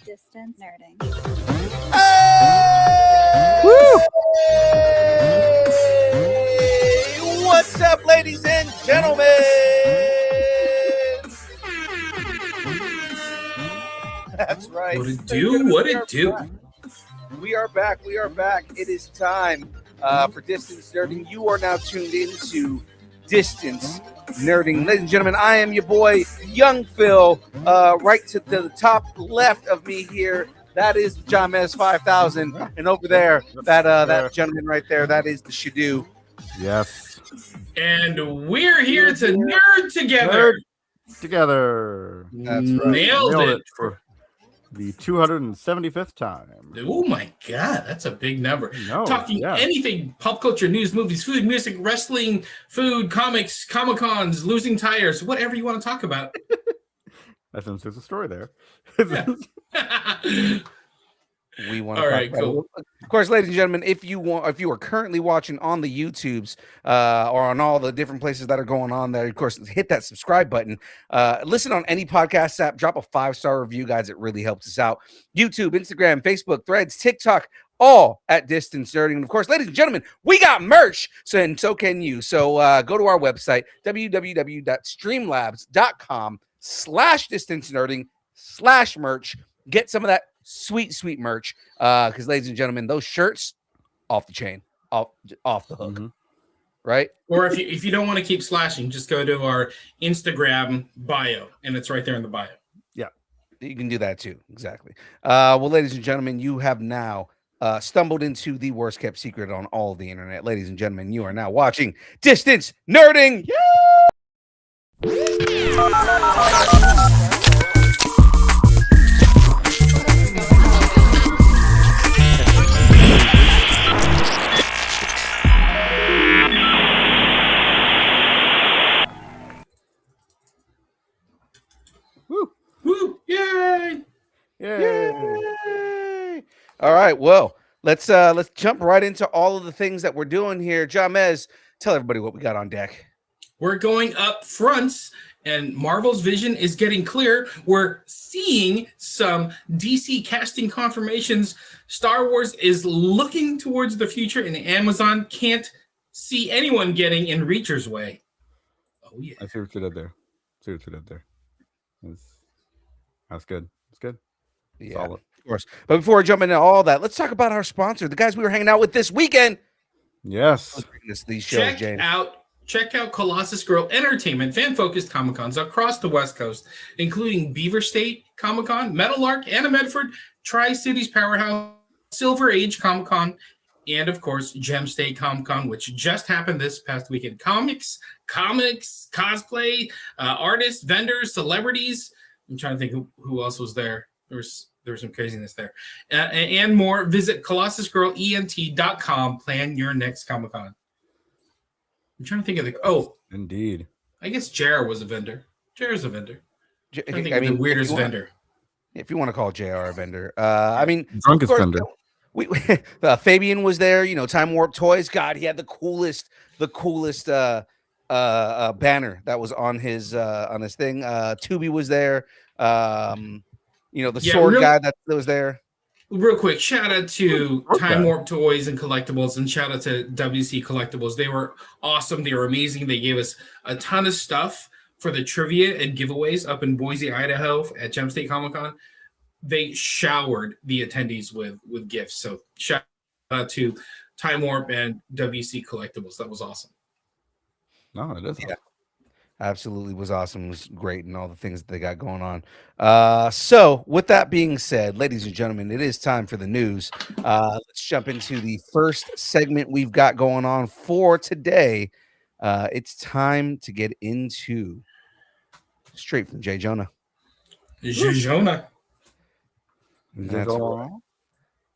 Distance nerding. Hey! Woo! What's up, ladies and gentlemen? That's right. What it do? What it do? We are back. We are back. It is time for Distance Nerding. You are now tuned into Distance Nerding. Ladies and gentlemen, I am your boy, Young Phil. Right to the top left of me here, that is Jamez 5000. And over there, that gentleman right there, that is the Shadoo. Yes. And we're here to nerd together. Together. That's right. Nailed it. For the 275th time. Oh my God, that's a big number. Talking yeah. anything, pop culture, news, movies, food, music, wrestling, food, comics, Comic-Cons, losing tires, whatever you want to talk about. I think there's a story there. Yeah. We want to All right, cool. Of course, ladies and gentlemen, if you are currently watching on the YouTubes or on all the different places that are going on there, of course, hit that subscribe button. Listen on any podcast app, drop a 5-star review, guys. It really helps us out. YouTube, Instagram, Facebook, Threads, TikTok, all at Distance Nerding. And of course, ladies and gentlemen, we got merch, and so can you. So go to our website, www.streamlabs.com/Distance Nerding/merch. Get some of that sweet merch, because ladies and gentlemen, those shirts off the chain, off the hook, right? Or if you don't want to keep slashing, just go to our Instagram bio, and it's right there in the bio. Yeah, you can do that too. Exactly. Well, ladies and gentlemen, you have now stumbled into the worst kept secret on all of the internet. Ladies and gentlemen, you are now watching Distance Nerding. Yeah! Woo! Yay! Yay! All right, well, let's jump right into all of the things that we're doing here. Jamez, tell everybody what we got on deck. We're going up fronts, and Marvel's vision is getting clear. We're seeing some DC casting confirmations. Star Wars is looking towards the future, and Amazon can't see anyone getting in Reacher's way. Oh, yeah. I see what you did there. That's good. It's good. Yeah, Solid. of course. But before we jump into all that, let's talk about our sponsor, the guys we were hanging out with this weekend. Yes. These shows, Check out Colossus Girl Entertainment, fan-focused Comic-Cons across the West Coast, including Beaver State Comic-Con, Metal Arc, Anna Medford, Tri-Cities Powerhouse, Silver Age Comic-Con, and, of course, Gem State Comic-Con, which just happened this past weekend. Comics, cosplay, artists, vendors, celebrities. I'm trying to think who else was there. There was some craziness there. And more. Visit ColossusGirlENT.com. Plan your next Comic-Con. I'm trying to think of Indeed. I guess JR was a vendor. JR's a vendor. I mean, the weirdest vendor. If you want to call JR a vendor. I mean, Drunkest vendor. Fabian was there, Time Warp Toys. God, he had the coolest banner that was on his thing. Tubi was there. The sword guy that was there. Real quick, shout out to Time Warp Toys and Collectibles, and shout out to WC Collectibles. They were awesome. They were amazing. They gave us a ton of stuff for the trivia and giveaways up in Boise, Idaho at Gem State Comic-Con. They showered the attendees with gifts. So shout out to Time Warp and WC Collectibles. That was awesome. No, it is. Yeah. Absolutely was awesome. It was great, and all the things that they got going on. So with that being said, ladies and gentlemen, it is time for the news. Let's jump into the first segment we've got going on for today. It's time to get into straight from J. Jonah. Jonah. That's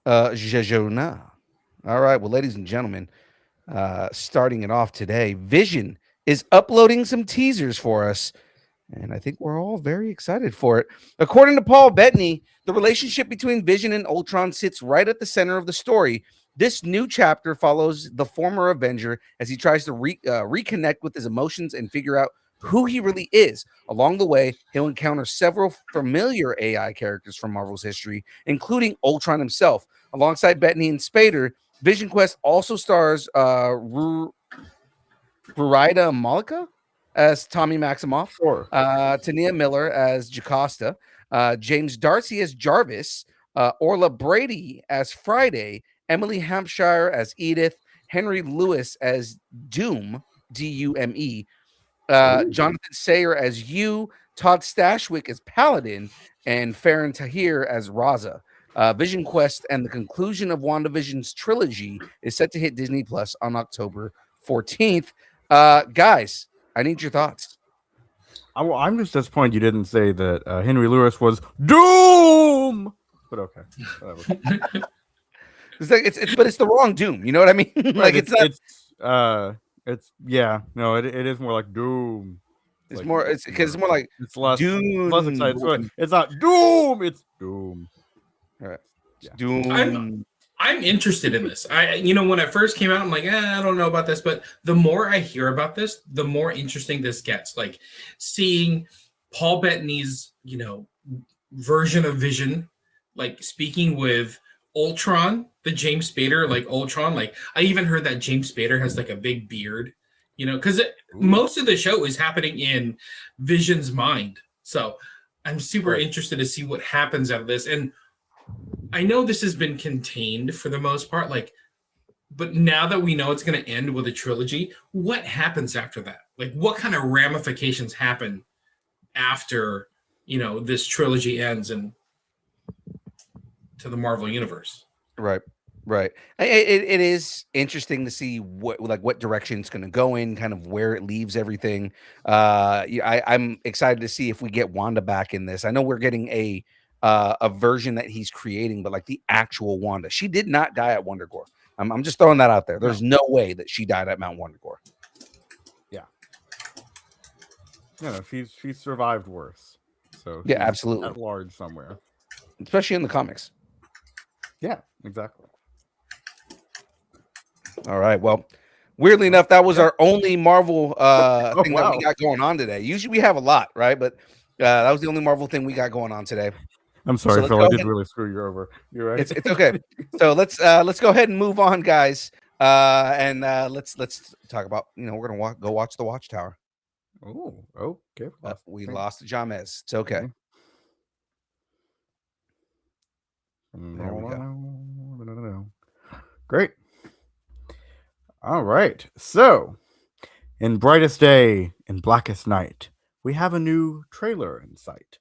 right. Jonah. All right. Well, ladies and gentlemen, starting it off today, Vision is uploading some teasers for us, and I think we're all very excited for it. According to Paul Bettany, the relationship between Vision and Ultron sits right at the center of the story. This new chapter follows the former Avenger as he tries to reconnect with his emotions and figure out who he really is. Along the way, he'll encounter several familiar AI characters from Marvel's history, including Ultron himself. Alongside Bettany and Spader, Vision Quest also stars Rurida Malika as Tommy Maximoff, Sure. Tania Miller as Jocasta, James Darcy as Jarvis, Orla Brady as Friday, Emily Hampshire as Edith, Henry Lewis as Doom, Dume, Jonathan Sayer as you, Todd Stashwick as Paladin, and Farron Tahir as Raza. Vision Quest and the conclusion of WandaVision's trilogy is set to hit Disney Plus on October 14th. Guys, I need your thoughts. I'm just disappointed you didn't say that Henry Lewis was Doom. But okay, whatever. But it's the wrong Doom. You know what I mean? Like it is more like Doom. It's like, more. It's because it's more like it's less Doom. less exciting. It's not Doom. It's Doom. All right. Yeah. Doom. I'm interested in this. When it first came out, I'm like, I don't know about this. But the more I hear about this, the more interesting this gets. Like seeing Paul Bettany's, version of Vision, like speaking with Ultron, the James Spader, like Ultron. Like I even heard that James Spader has like a big beard, because most of the show is happening in Vision's mind. So I'm super interested to see what happens out of this. And I know this has been contained for the most part, but now that we know it's going to end with a trilogy, what happens after that? Like, what kind of ramifications happen after, this trilogy ends and to the Marvel universe? Right. It is interesting to see what direction it's going to go in, kind of where it leaves everything. I'm excited to see if we get Wanda back in this. I know we're getting a version that he's creating, but like the actual Wanda, she did not die at Wondergore. I'm just throwing that out there. There's no way that she died at Mount Wondergore. Yeah. She's survived worse. So yeah, absolutely. At large somewhere, especially in the comics. Yeah, exactly. All right. Well, weirdly enough, that was our only Marvel thing that we got going on today. Usually we have a lot, right? But that was the only Marvel thing we got going on today. I'm sorry, Phil. I did really screw you over. You're right. It's okay. So let's go ahead and move on, guys. And let's talk about we're gonna go watch the Watchtower. Oh, okay. We lost Jamez. It's okay. There we go. Great. All right. So, in brightest day, in blackest night, we have a new trailer in sight.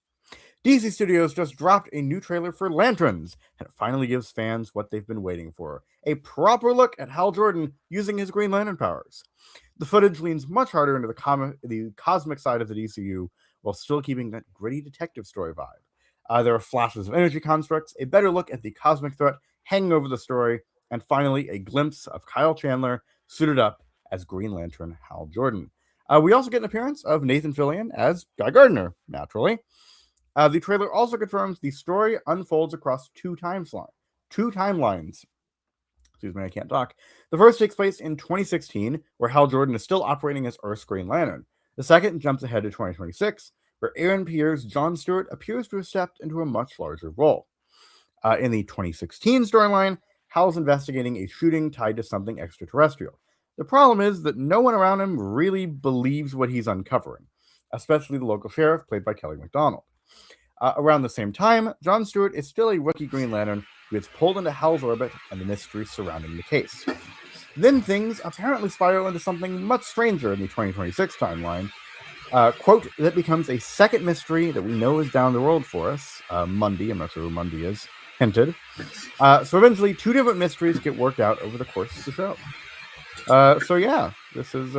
DC Studios just dropped a new trailer for Lanterns, and it finally gives fans what they've been waiting for, a proper look at Hal Jordan using his Green Lantern powers. The footage leans much harder into the cosmic side of the DCU, while still keeping that gritty detective story vibe. There are flashes of energy constructs, a better look at the cosmic threat hanging over the story, and finally a glimpse of Kyle Chandler suited up as Green Lantern Hal Jordan. We also get an appearance of Nathan Fillion as Guy Gardner, naturally. The trailer also confirms the story unfolds across two timelines. Excuse me, I can't talk. The first takes place in 2016, where Hal Jordan is still operating as Earth's Green Lantern. The second jumps ahead to 2026, where Aaron Pierre's John Stewart appears to have stepped into a much larger role. In the 2016 storyline, Hal's investigating a shooting tied to something extraterrestrial. The problem is that no one around him really believes what he's uncovering, especially the local sheriff, played by Kelly MacDonald. Around the same time, John Stewart is still a rookie Green Lantern who gets pulled into Hal's orbit and the mystery surrounding the case. Then things apparently spiral into something much stranger in the 2026 timeline. Quote, that becomes a second mystery that we know is down the road for us. Mundy, I'm not sure who Mundy is, hinted. So eventually, two different mysteries get worked out over the course of the show. So yeah, this is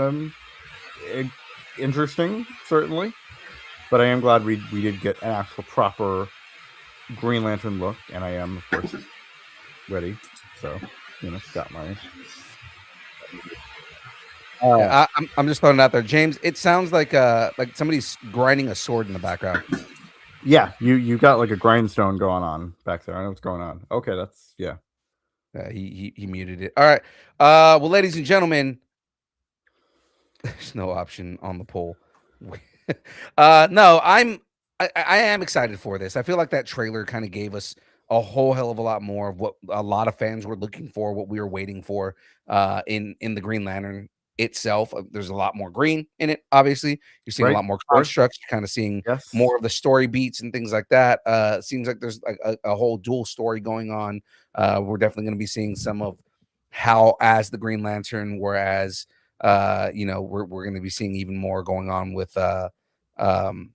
interesting, certainly. But I am glad we did get an actual proper Green Lantern look, and I am, of course, ready. So, got my... I'm just throwing it out there, James. It sounds like somebody's grinding a sword in the background. Yeah, you got like a grindstone going on back there. I know what's going on. Okay, that's he muted it. All right. Well, ladies and gentlemen, there's no option on the poll. No, I am excited for this. I feel like that trailer kind of gave us a whole hell of a lot more of what a lot of fans were looking for, what we were waiting for in the Green Lantern itself. There's a lot more green in it, obviously. You're seeing a Right? lot more Sure. constructs, you're kind of seeing Yes. more of the story beats and things like that. It seems like there's like a whole dual story going on. We're definitely going to be seeing some of how as the Green Lantern, whereas we're going to be seeing even more going on um,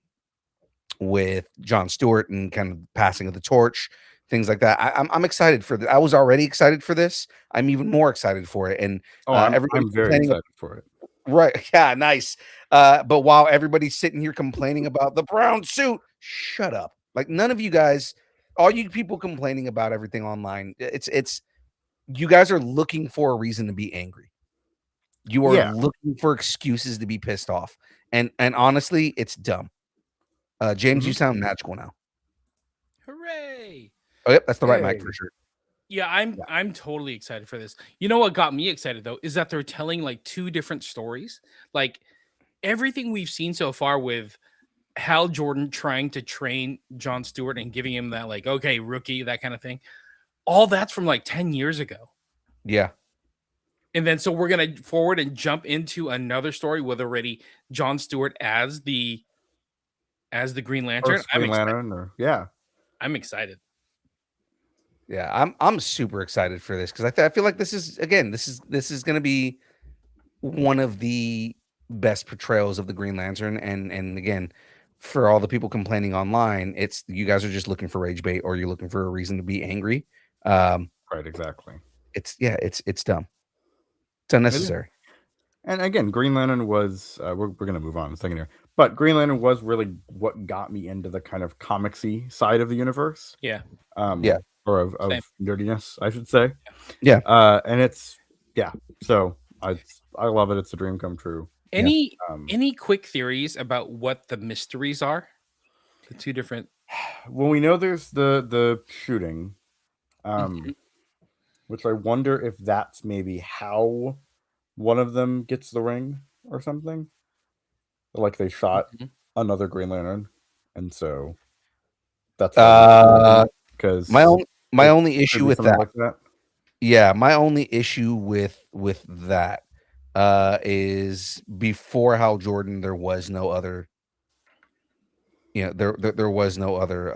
with John Stewart and kind of passing of the torch, things like that. I'm excited for that. I was already excited for this. I'm even more excited for it. And Oh, everybody's I'm very complaining, excited for it. right? Yeah, nice. But while everybody's sitting here complaining about the brown suit, shut up. Like none of you guys, all you people complaining about everything online, it's you guys are looking for a reason to be angry. You are Yeah. looking for excuses to be pissed off. And honestly, it's dumb. James, you Mhm. sound magical now. Hooray! Oh, yep, that's the right mic Yay. for sure. Yeah, I'm totally excited for this. You know what got me excited though is that they're telling like two different stories. Like everything we've seen so far with Hal Jordan trying to train John Stewart and giving him that like okay, rookie, that kind of thing. All that's from like 10 years ago. Yeah. And then so we're gonna forward and jump into another story with already John Stewart as the Green Lantern. First Green Lantern, or yeah. I'm excited. Yeah, I'm super excited for this because I feel like this is going to be one of the best portrayals of the Green Lantern, and again, for all the people complaining online, it's you guys are just looking for rage bait or you're looking for a reason to be angry. Um, Right, exactly. it's dumb. It's It is. unnecessary. And again, Green Lantern was we're gonna move on in a second here, but Green Lantern was really what got me into the kind of comicsy side of the universe. Yeah. Yeah. Or of Same. nerdiness, I should say. Yeah. And it's so I love it. It's a dream come true. Any Um, quick theories about what the mysteries are? The two different. well, we know there's the shooting, which I wonder if that's maybe how one of them gets the ring or something. Like they shot another Green Lantern, and so that's because my only issue with that. Like that. Yeah, my only issue with that is before Hal Jordan, there was no other. There was no other.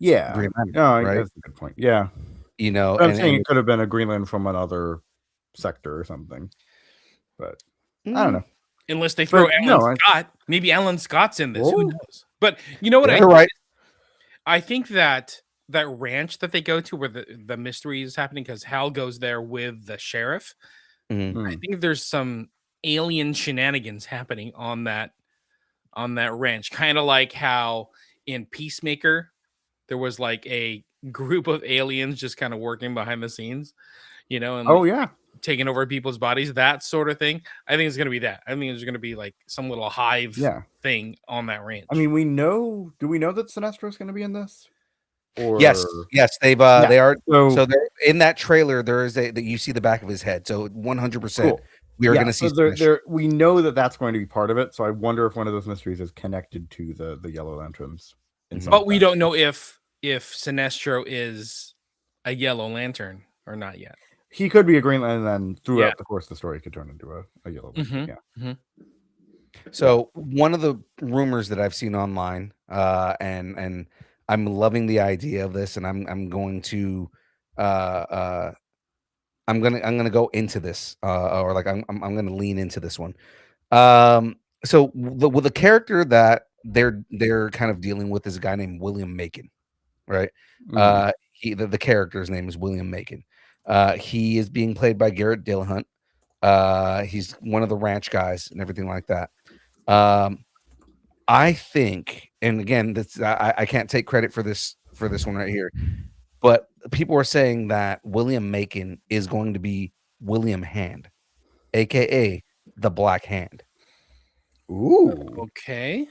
Yeah, Green Lantern, no, right? that's a good point. Yeah, But I'm saying it could have been a Green Lantern from another sector or something, but I don't know. Unless they throw Alan Scott. Maybe Alan Scott's in this. Whoa. Who knows? But you know what? You're right. I think that ranch that they go to where the mystery is happening because Hal goes there with the sheriff. Mm-hmm. I think there's some alien shenanigans happening on that ranch. Kind of like how in Peacemaker, there was like a group of aliens just kind of working behind the scenes, and taking over people's bodies, that sort of thing. I think it's going to be that. I think there's going to be like some little hive thing on that ranch. I mean, do we know that Sinestro is going to be in this? Or... Yes, they are. So in that trailer, there is that you see the back of his head. So 100%, we are going to see. So we know that that's going to be part of it. So I wonder if one of those mysteries is connected to the Yellow Lanterns. But we don't know if Sinestro is a Yellow Lantern or not yet. He could be a Green Lantern, and then throughout the course of the story, could turn into a Yellow Lantern. So one of the rumors that I've seen online, and I'm loving the idea of this, and I'm going to I'm gonna go into this, or like I'm gonna lean into this one. So with the character that they're kind of dealing with is a guy named William Macon, right? The character's name is William Macon. He is being played by Garrett Dillahunt. He's one of the ranch guys and everything like that. I think, and again, I can't take credit for this one right here, but people are saying that William Macon is going to be William Hand, aka the Black Hand. Ooh, okay.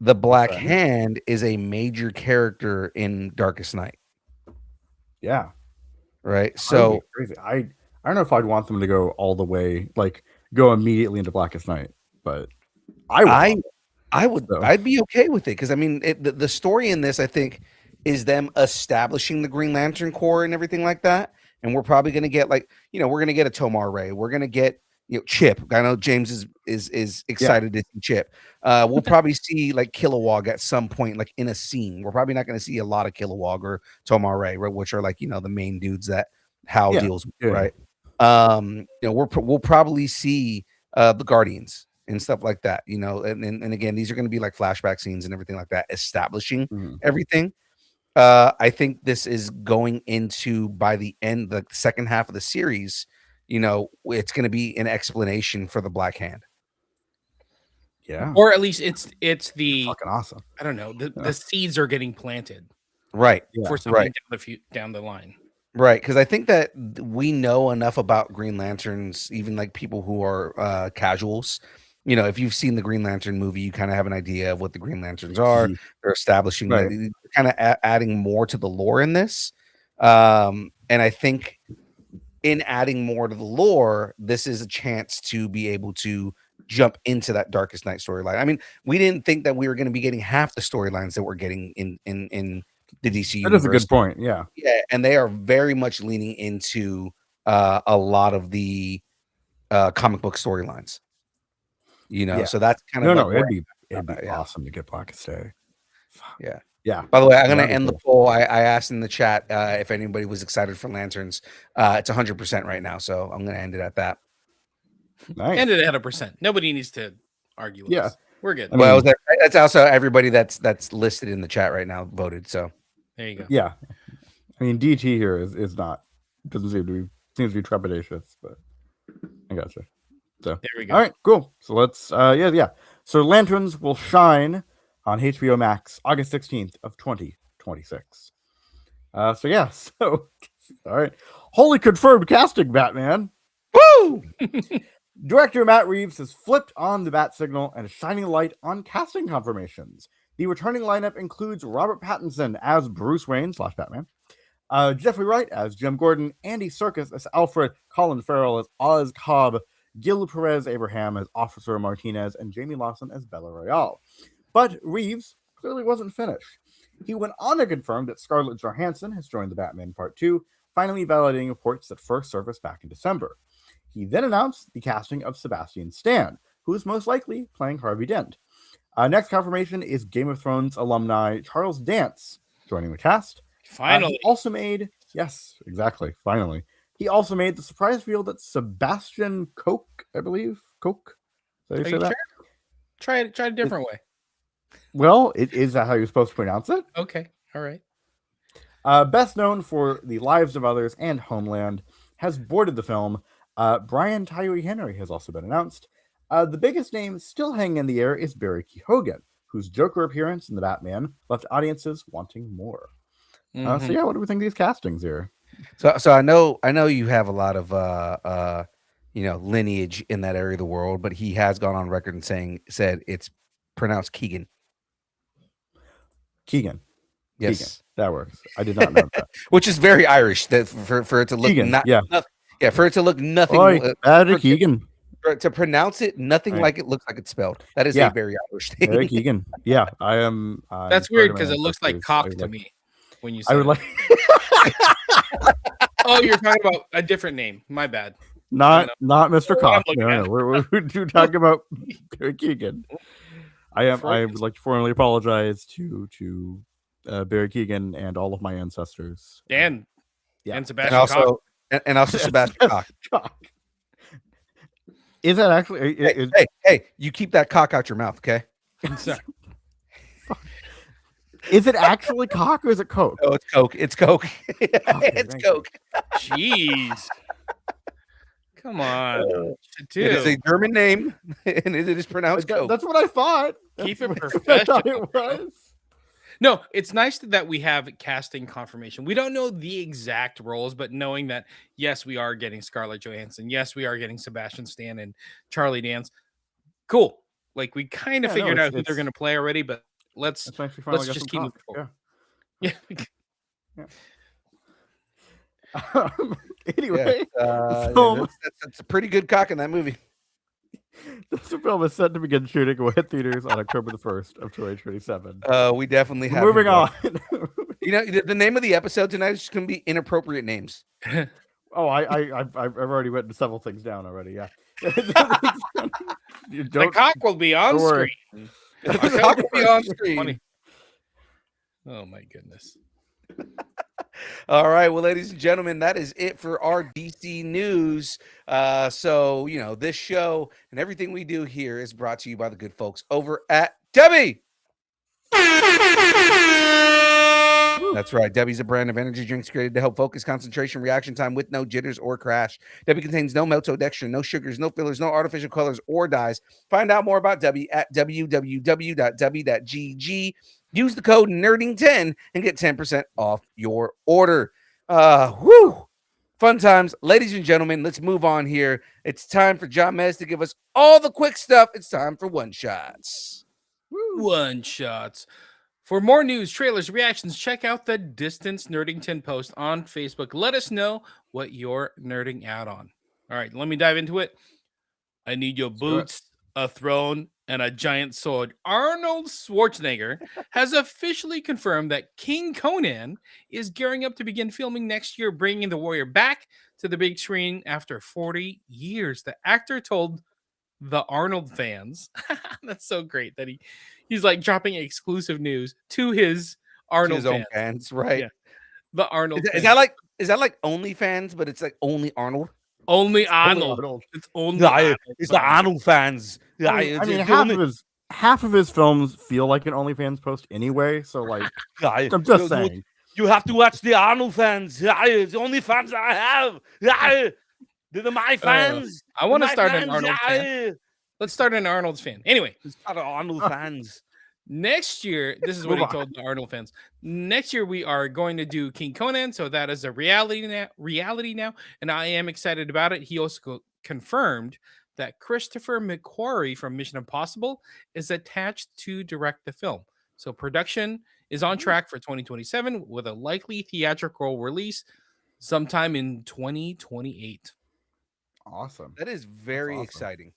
The Black Hand is a major character in Darkest Night. Yeah. Right. So crazy. I don't know if I'd want them to go all the way, like go immediately into Blackest Night, but I'd be okay with it because I mean the story in this I think is them establishing the Green Lantern Corps and everything like that, and we're probably going to get we're going to get a Tomar Ray, we're going to get Chip. I know James is excited to see Chip. We'll probably see like Kilowog at some point, like in a scene. We're probably not going to see a lot of Kilowog or Tomar Ray, right, which are like the main dudes that Hal deals with, right? We'll probably see the Guardians and stuff like that, and again, these are going to be like flashback scenes and everything like that, establishing everything. I think this is going into by the end, the second half of the series, it's going to be an explanation for the Black Hand. Yeah. Or at least it's the fucking awesome. I don't know. The seeds are getting planted. Right. For something down the line. Right, because I think that we know enough about Green Lanterns, even like people who are casuals. If you've seen the Green Lantern movie, you kind of have an idea of what the Green Lanterns are. They're establishing, they're kind of adding more to the lore in this. And I think in adding more to the lore, this is a chance to be able to jump into that Darkest Night storyline. I mean, we didn't think that we were going to be getting half the storylines that we're getting in the DC universe. That is a good point. Yeah, and they are very much leaning into a lot of the comic book storylines. So that's kind of it'd be awesome to get Blackest Day. Yeah. By the way, I'm going to end the poll. I asked in the chat if anybody was excited for Lanterns. It's 100% right now, so I'm going to end it at that. Nice. End it at 100%. Nobody needs to argue with us. We're good. Well, that's also everybody that's listed in the chat right now voted. So there you go. Yeah, I mean DT here is not seems to be trepidatious, but I gotcha. So there we go. All right, cool. So let's So Lanterns will shine on HBO Max August 16th of 2026. So all right, wholly confirmed casting Batman. Woo! Director Matt Reeves has flipped on the bat signal and is shining light on casting confirmations. The returning lineup includes Robert Pattinson as Bruce Wayne / Batman, Jeffrey Wright as Jim Gordon, Andy Serkis as Alfred, Colin Farrell as Oz Cobb, Gil Perez Abraham as Officer Martinez, and Jamie Lawson as Bella Royale. But Reeves clearly wasn't finished. He went on to confirm that Scarlett Johansson has joined the Batman Part 2, finally validating reports that first surfaced back in December. He then announced the casting of Sebastian Stan, who is most likely playing Harvey Dent. Next confirmation is Game of Thrones alumni Charles Dance joining the cast. Finally. He also made, finally. He also made the surprise reveal that Sebastian Koch, I believe. Koch? Did I say that? Sure? Try a different way. Well, is that how you're supposed to pronounce it? Okay. All right. Best known for The Lives of Others and Homeland, has boarded the film. Brian Tyree Henry has also been announced. The biggest name still hanging in the air is Barry Keoghan, whose Joker appearance in The Batman left audiences wanting more. What do we think of these castings here? So I know you have a lot of lineage in that area of the world, but he has gone on record and said it's pronounced Keegan. Keegan. Yes, Keegan. That works. I did not know that. Which is very Irish. That for it to look Keegan, for it to look nothing. Keegan. To pronounce it nothing like it looks like it's spelled. That is a very Irish thing. Barry Keoghan. Yeah, I am. That's weird because it looks like cock to me when you say. I would like. Oh, you're talking about a different name. My bad. Not Mr. Cock. No. We're talking about Barry Keoghan. I would like to formally apologize to Barry Keoghan and all of my ancestors. And Sebastian Cock. And also Sebastian Cock. Is that actually? Hey! You keep that cock out your mouth, okay? Is it actually cock or is it coke? Oh, it's coke. It's coke. It's coke. Jeez. Come on. It is a German name, and it is pronounced coke. That's what I thought. Keep it professional. I thought it was. No, it's nice that we have casting confirmation. We don't know the exact roles, but knowing that, yes, we are getting Scarlett Johansson. Yes, we are getting Sebastian Stan and Charlie Dance. Cool. Like, we kind of figured out who they're going to play already, but let's just keep moving forward. Yeah. Anyway, that's a pretty good cock in that movie. This film is set to begin shooting and will hit theaters on October the 1st of 2027. We definitely have. Moving on. You know, the name of the episode tonight is just going to be inappropriate names. Oh, I've already written several things down already. Yeah. The cock will be on worry. screen. The cock will be on screen. Oh my goodness. All right, well, ladies and gentlemen, that is it for our DC news. So, you know, this show and everything we do here is brought to you by the good folks over at Debbie. That's right. Debbie's a brand of energy drinks created to help focus, concentration, reaction time with no jitters or crash. Debbie contains no maltodextrin, no sugars, no fillers, no artificial colors or dyes. Find out more about Debbie at www.debbie.gg. Use the code NERDING10 and get 10% off your order. Whew. Fun times. Ladies and gentlemen, let's move on here. It's time for John Mez to give us all the quick stuff. It's time for One Shots. One Shots. For more news, trailers, reactions, check out the Distance Nerdington post on Facebook. Let us know what you're nerding out on. All right, let me dive into it. I need your boots, a throne, and a giant sword. Arnold Schwarzenegger has officially confirmed that King Conan is gearing up to begin filming next year, bringing the warrior back to the big screen after 40 years. The actor told the Arnold fans, that's so great that he's like dropping exclusive news to his Arnold fans, right? Yeah. The Arnold is that like OnlyFans, but it's like only Arnold? Only Arnold. It's only Arnold. It's the Arnold fans. Yeah, I mean half of his films feel like an OnlyFans post anyway. So like, I'm just saying, you have to watch the Arnold fans. It's the only fans I have. They're my fans. I want to start an Arnold fan. Let's start an Arnold's fan. Anyway, start an Arnold fans. Next year, this is what he told the Arnold fans. Next year, we are going to do King Conan, so that is a reality now, and I am excited about it. He also confirmed that Christopher McQuarrie from Mission Impossible is attached to direct the film. So production is on track for 2027 with a likely theatrical release sometime in 2028. Awesome. That is very exciting.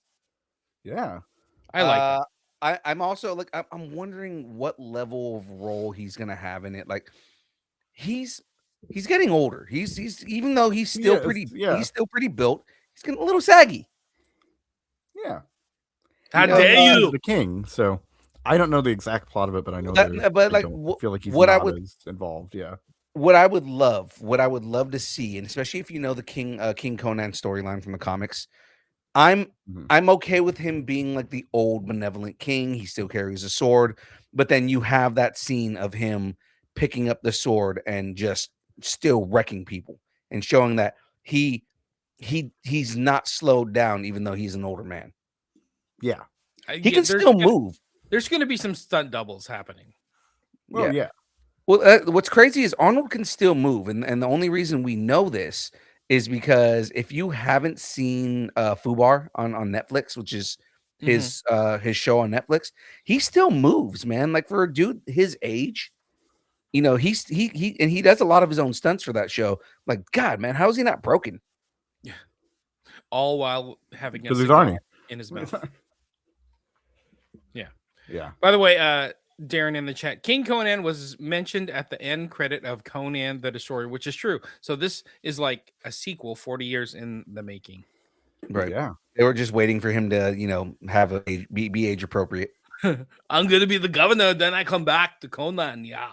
Yeah. I like it. I'm also like, I'm wondering what level of role he's gonna have in it. Like, he's getting older. He's even though he's still he's still pretty built. He's getting a little saggy. Yeah. How dare you? The king. So I don't know the exact plot of it, but I know but like, feel like he's what not I would as involved. Yeah. What I would love to see, and especially if you know the King Conan storyline from the comics, I'm okay with him being like the old benevolent king. He still carries a sword, but then you have that scene of him picking up the sword and just still wrecking people and showing that he's not slowed down, even though he's an older man. Yeah, he can still move. There's going to be some stunt doubles happening. Well, yeah. Well, what's crazy is Arnold can still move, and the only reason we know this is because if you haven't seen Fubar on Netflix, which is his show on Netflix, he still moves, man. Like, for a dude his age, you know, he does a lot of his own stunts for that show. Like, God, man, how is he not broken? Yeah, all while having a cigar in his mouth. Yeah. By the way, Darren in the chat, King Conan was mentioned at the end credit of Conan the Destroyer, which is true. So this is like a sequel 40 years in the making. Right. Yeah. They were just waiting for him to, you know, have be age appropriate. I'm going to be the governor, then I come back to Conan. Yeah.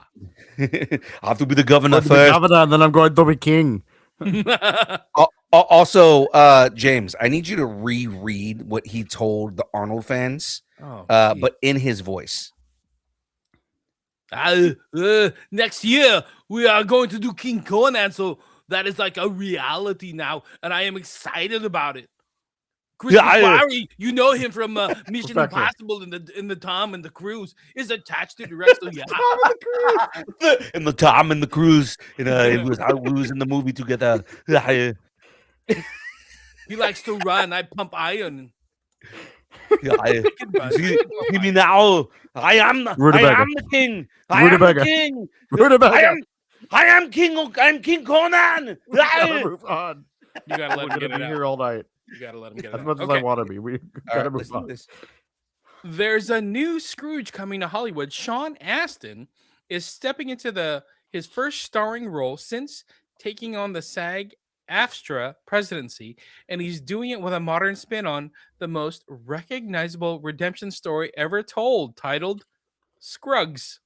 I have to be the governor first. Then I'm going to be king. Also, James, I need you to reread what he told the Arnold fans, but in his voice. Next year we are going to do King Conan, so that is like a reality now, and I am excited about it. Chris McQuarrie, you know him from Mission Impossible in the Tom and the Cruise, is attached to the rest of you. In the Tom and the Cruise, we was in the movie together. He likes to run. I pump iron. See me now. I am the king. I am the king. I am king. I'm King Conan. Move on. You gotta let him get it out here all night. You gotta let him get it As out. much as I Okay. want to be, we All gotta right, move listen to on. this. There's a new Scrooge coming to Hollywood. Sean Astin is stepping into his first starring role since taking on the SAG-AFTRA presidency, and he's doing it with a modern spin on the most recognizable redemption story ever told, titled Scruggs.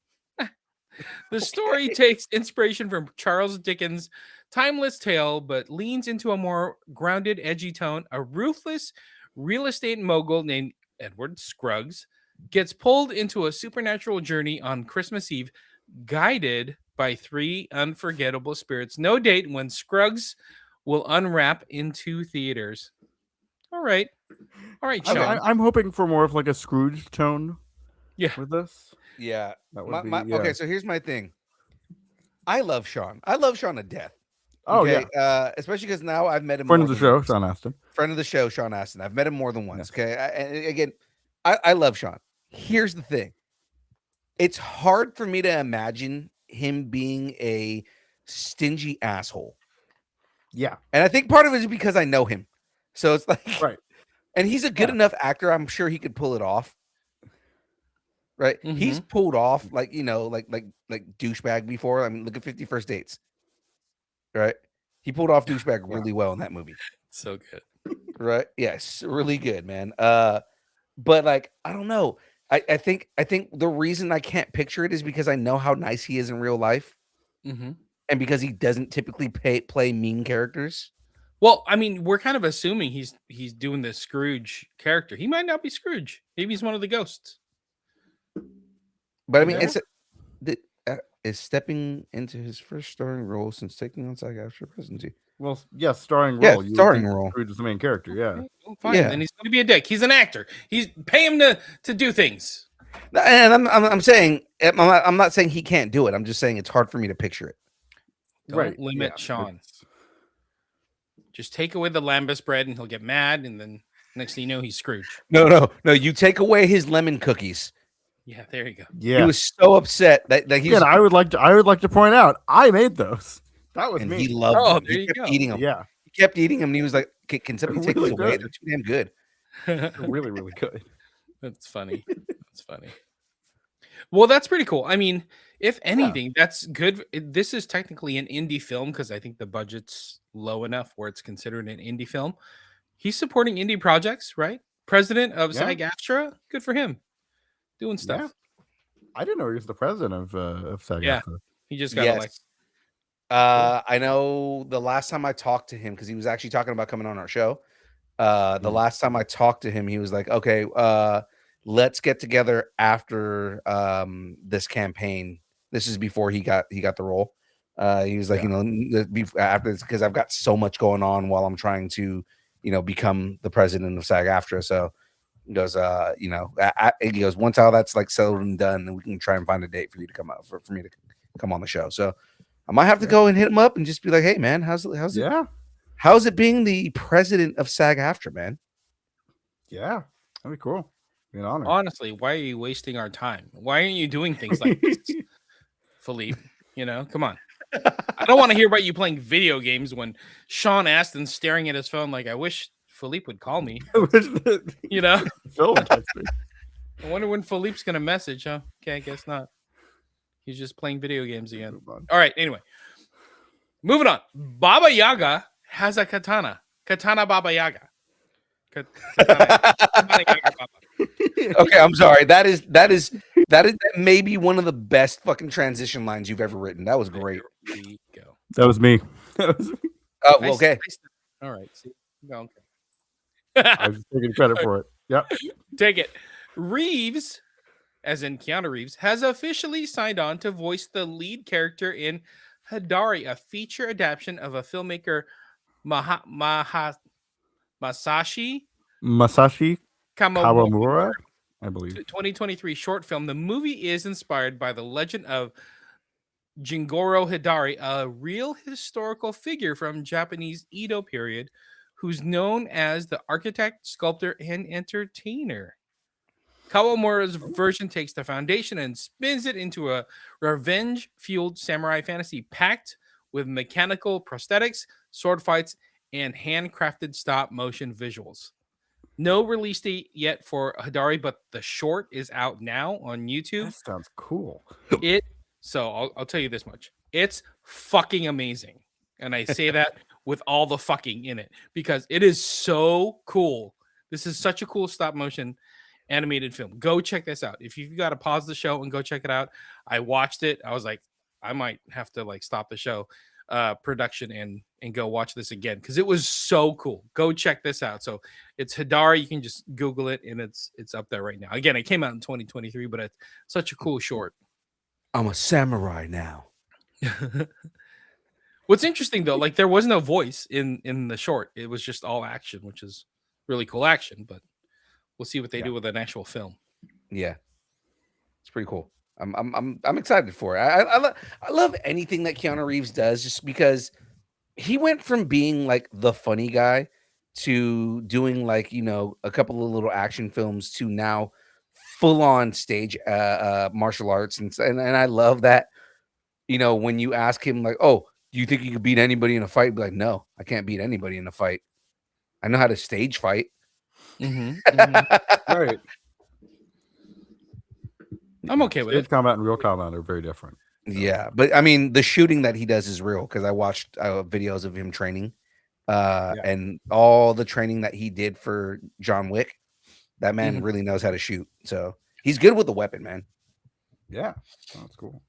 The story takes inspiration from Charles Dickens' timeless tale, but leans into a more grounded, edgy tone. A ruthless real estate mogul named Edward Scruggs gets pulled into a supernatural journey on Christmas Eve, guided by three unforgettable spirits. No date when Scruggs will unwrap into theaters. All right. All right, Sean. I'm hoping for more of like a Scrooge tone Yeah. with this. Yeah. That would be Okay, so here's my thing. I love Sean. I love Sean to death. Oh Okay? yeah, Especially because now I've met him friend more of the than show, once. Sean Astin. Friend of the show, Sean Astin. I've met him more than once. Yes. Okay. And again, I love Sean. Here's the thing. It's hard for me to imagine him being a stingy asshole. Yeah, And I think part of it is because I know him. So it's like, right. and he's a good Yeah. enough actor. I'm sure he could pull it off. Right. He's pulled off like douchebag before. I mean, look at 50 First Dates. Right. He pulled off douchebag really well in that movie. So good. Right. Yes. Really good, man. But like, I don't know. I think the reason I can't picture it is because I know how nice he is in real life. Mm-hmm. And because he doesn't typically play mean characters. Well, I mean, we're kind of assuming he's doing the Scrooge character. He might not be Scrooge. Maybe he's one of the ghosts. But I mean, Yeah. is stepping into his first starring role since taking on SAG-AFTRA presidency. Well, yes, starring Yeah, role. You would starring think role. Scrooge is the main character. Yeah. Okay, well, fine. Yeah. Then he's going to be a dick. He's an actor. He's pay him to do things. And I'm saying I'm not saying he can't do it. I'm just saying it's hard for me to picture it. Don't limit Sean. Just take away the lambus bread, and he'll get mad, and then next thing you know, he's Scrooge. No. You take away his lemon cookies. Yeah, there you go. Yeah. He was so upset that he's Again, I would like to point out I made those. That was and me. he loved Oh, them. there He you kept go. eating them. Yeah, He kept eating them, and he was like, "Can somebody take Really these away? good. They're too damn good." That's really, really good. funny. That's funny. Well, that's pretty cool. I mean, if anything, that's good. This is technically an indie film because I think the budget's low enough where it's considered an indie film. He's supporting indie projects, right? President of Yeah. SAG-AFTRA. Good for him. Doing stuff. Yeah. I didn't know he was the president of SAG. Yeah. He just got elected. I know the last time I talked to him, because he was actually talking about coming on our show. The last time I talked to him, he was like, "Okay, let's get together after this campaign." This is before he got the role. He was like, after this, because I've got so much going on while I'm trying to, become the president of SAG-AFTRA. So he goes, he goes, once all that's like settled and done, then we can try and find a date for you to come out for me to come on the show. So I might have to go and hit him up and just be like, "Hey man, how's it being the president of SAG-AFTRA, man?" Yeah, that'd be cool. Be an honor. Honestly, why are you wasting our time? Why aren't you doing things like this, Philippe? Come on. I don't want to hear about you playing video games when Sean Astin's staring at his phone like, I wish Philippe would call me. Phil would text me. I wonder when Philippe's going to message, huh? Okay, I guess not. He's just playing video games again. Move on. All right, anyway. Moving on. Baba Yaga has a katana. Katana Baba Yaga. Katana Yaga Baba. Okay, I'm sorry. That may be one of the best fucking transition lines you've ever written. That was great. There we go. That was me. That was me. Oh, Nice- okay. nice- All right. See, okay. I was just taking credit for it. Yep. Take it. Reeves, as in Keanu Reeves, has officially signed on to voice the lead character in Hidari, a feature adaptation of a filmmaker Masashi Masashi Kawamura. Kawamura, I believe. 2023 short film. The movie is inspired by the legend of Jingoro Hidari, a real historical figure from Japanese Edo period, who's known as the architect, sculptor, and entertainer. Kawamura's version takes the foundation and spins it into a revenge-fueled samurai fantasy packed with mechanical prosthetics, sword fights, and handcrafted stop motion visuals. No release date yet for Hidari, but the short is out now on YouTube. That sounds cool. I'll tell you this much. It's fucking amazing. And I say that with all the fucking in it because it is so cool. This is such a cool stop motion animated film. Go check this out. If you've got to pause the show and go check it out. I watched it. I was like, I might have to like stop the show production and go watch this again because it was so cool. Go check this out. So it's Hidari. You can just Google it and it's up there right now. Again, it came out in 2023, but it's such a cool short. I'm a samurai now. What's interesting though, like there was no voice in the short. It was just all action, which is really cool action. But we'll see what they do with an actual film. Yeah, it's pretty cool. I'm excited for it. I love anything that Keanu Reeves does, just because he went from being like the funny guy to doing like a couple of little action films to now full on stage martial arts and I love that. When you ask him like, oh, do you think you could beat anybody in a fight? Be like, no, I can't beat anybody in a fight. I know how to stage fight. Right. I'm okay with Stage it. combat and real combat are very different. Yeah, but I mean, the shooting that he does is real because I watched videos of him training, and all the training that he did for John Wick. That man really knows how to shoot, so he's good with the weapon, man. Yeah, that's cool.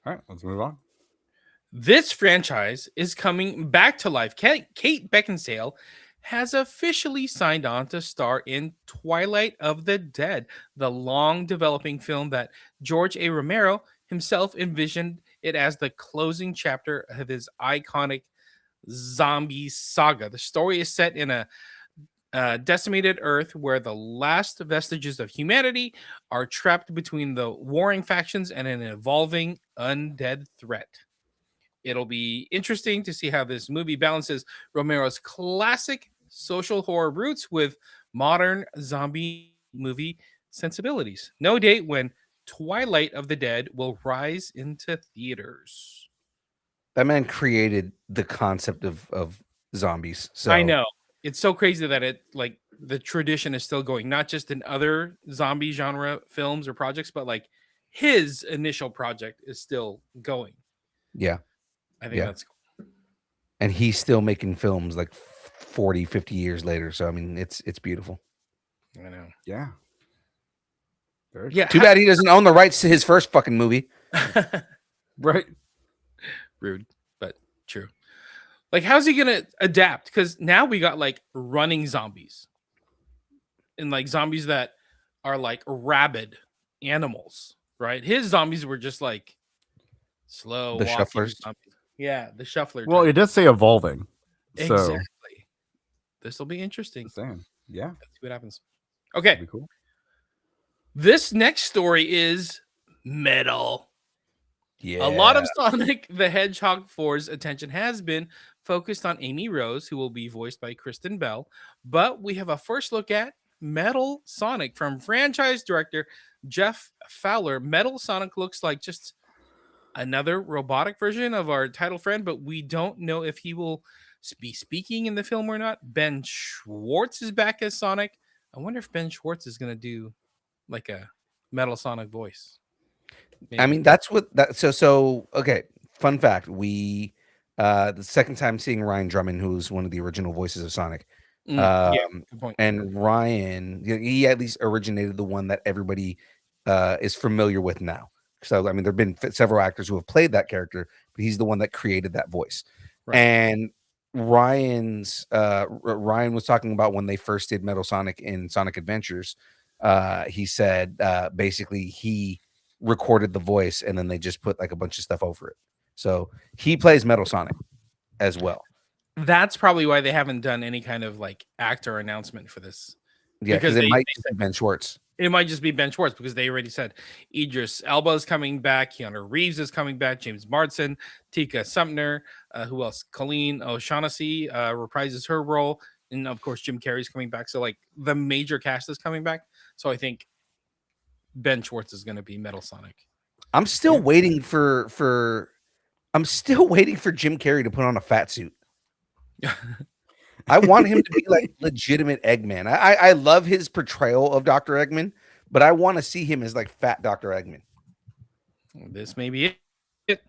All right, let's move on. This franchise is coming back to life. Kate Beckinsale has officially signed on to star in Twilight of the Dead, the long developing film that George A. Romero himself envisioned it as the closing chapter of his iconic zombie saga. The story is set in a decimated Earth where the last vestiges of humanity are trapped between the warring factions and an evolving undead threat. It'll be interesting to see how this movie balances Romero's classic social horror roots with modern zombie movie sensibilities. No date when Twilight of the Dead will rise into theaters. That man created the concept of zombies. So I know. It's so crazy that it like the tradition is still going, not just in other zombie genre films or projects, but like his initial project is still going. Yeah. I think that's cool. And he's still making films like 40, 50 years later. So I mean, it's beautiful. I know. Yeah. Very Yeah. Too bad he doesn't own the rights to his first fucking movie. right. Rude, but true. Like, how's he gonna adapt? Because now we got like running zombies, and like zombies that are like rabid animals, right? His zombies were just like slow, The walking shufflers. zombies. Yeah, the shuffler. Well, type. it does say evolving. So, Exactly. This will be interesting. just saying. Yeah. Let's see what happens. That'd Okay, be cool. this next story is metal. Yeah. A lot of Sonic the Hedgehog 4's attention has been focused on Amy Rose, who will be voiced by Kristen Bell. But we have a first look at Metal Sonic from franchise director Jeff Fowler. Metal Sonic looks like just another robotic version of our title friend, but we don't know if he will be speaking in the film or not. Ben Schwartz is back as Sonic. I wonder if Ben Schwartz is going to do like a Metal Sonic voice. Maybe. I mean, that's what that so okay. Fun fact: we the second time seeing Ryan Drummond, who's one of the original voices of Sonic. Good point. And Ryan, he at least originated the one that everybody is familiar with now. So I mean, there've been several actors who have played that character, but he's the one that created that voice. Right. And Ryan was talking about when they first did Metal Sonic in Sonic Adventures. He said basically he recorded the voice and then they just put like a bunch of stuff over it. So he plays Metal Sonic as well. That's probably why they haven't done any kind of like actor announcement for this. Yeah, because it might be Ben Schwartz. It might just be Ben Schwartz because they already said Idris Elba is coming back, Keanu Reeves is coming back, James Marsden, Tika Sumner, who else? Colleen O'Shaughnessy reprises her role, and of course Jim Carrey's coming back. So like the major cast is coming back. So I think Ben Schwartz is going to be Metal Sonic. I'm still waiting for Jim Carrey to put on a fat suit. I want him to be like legitimate Eggman. I love his portrayal of Dr. Eggman, but I want to see him as like fat Dr. Eggman. This may be it.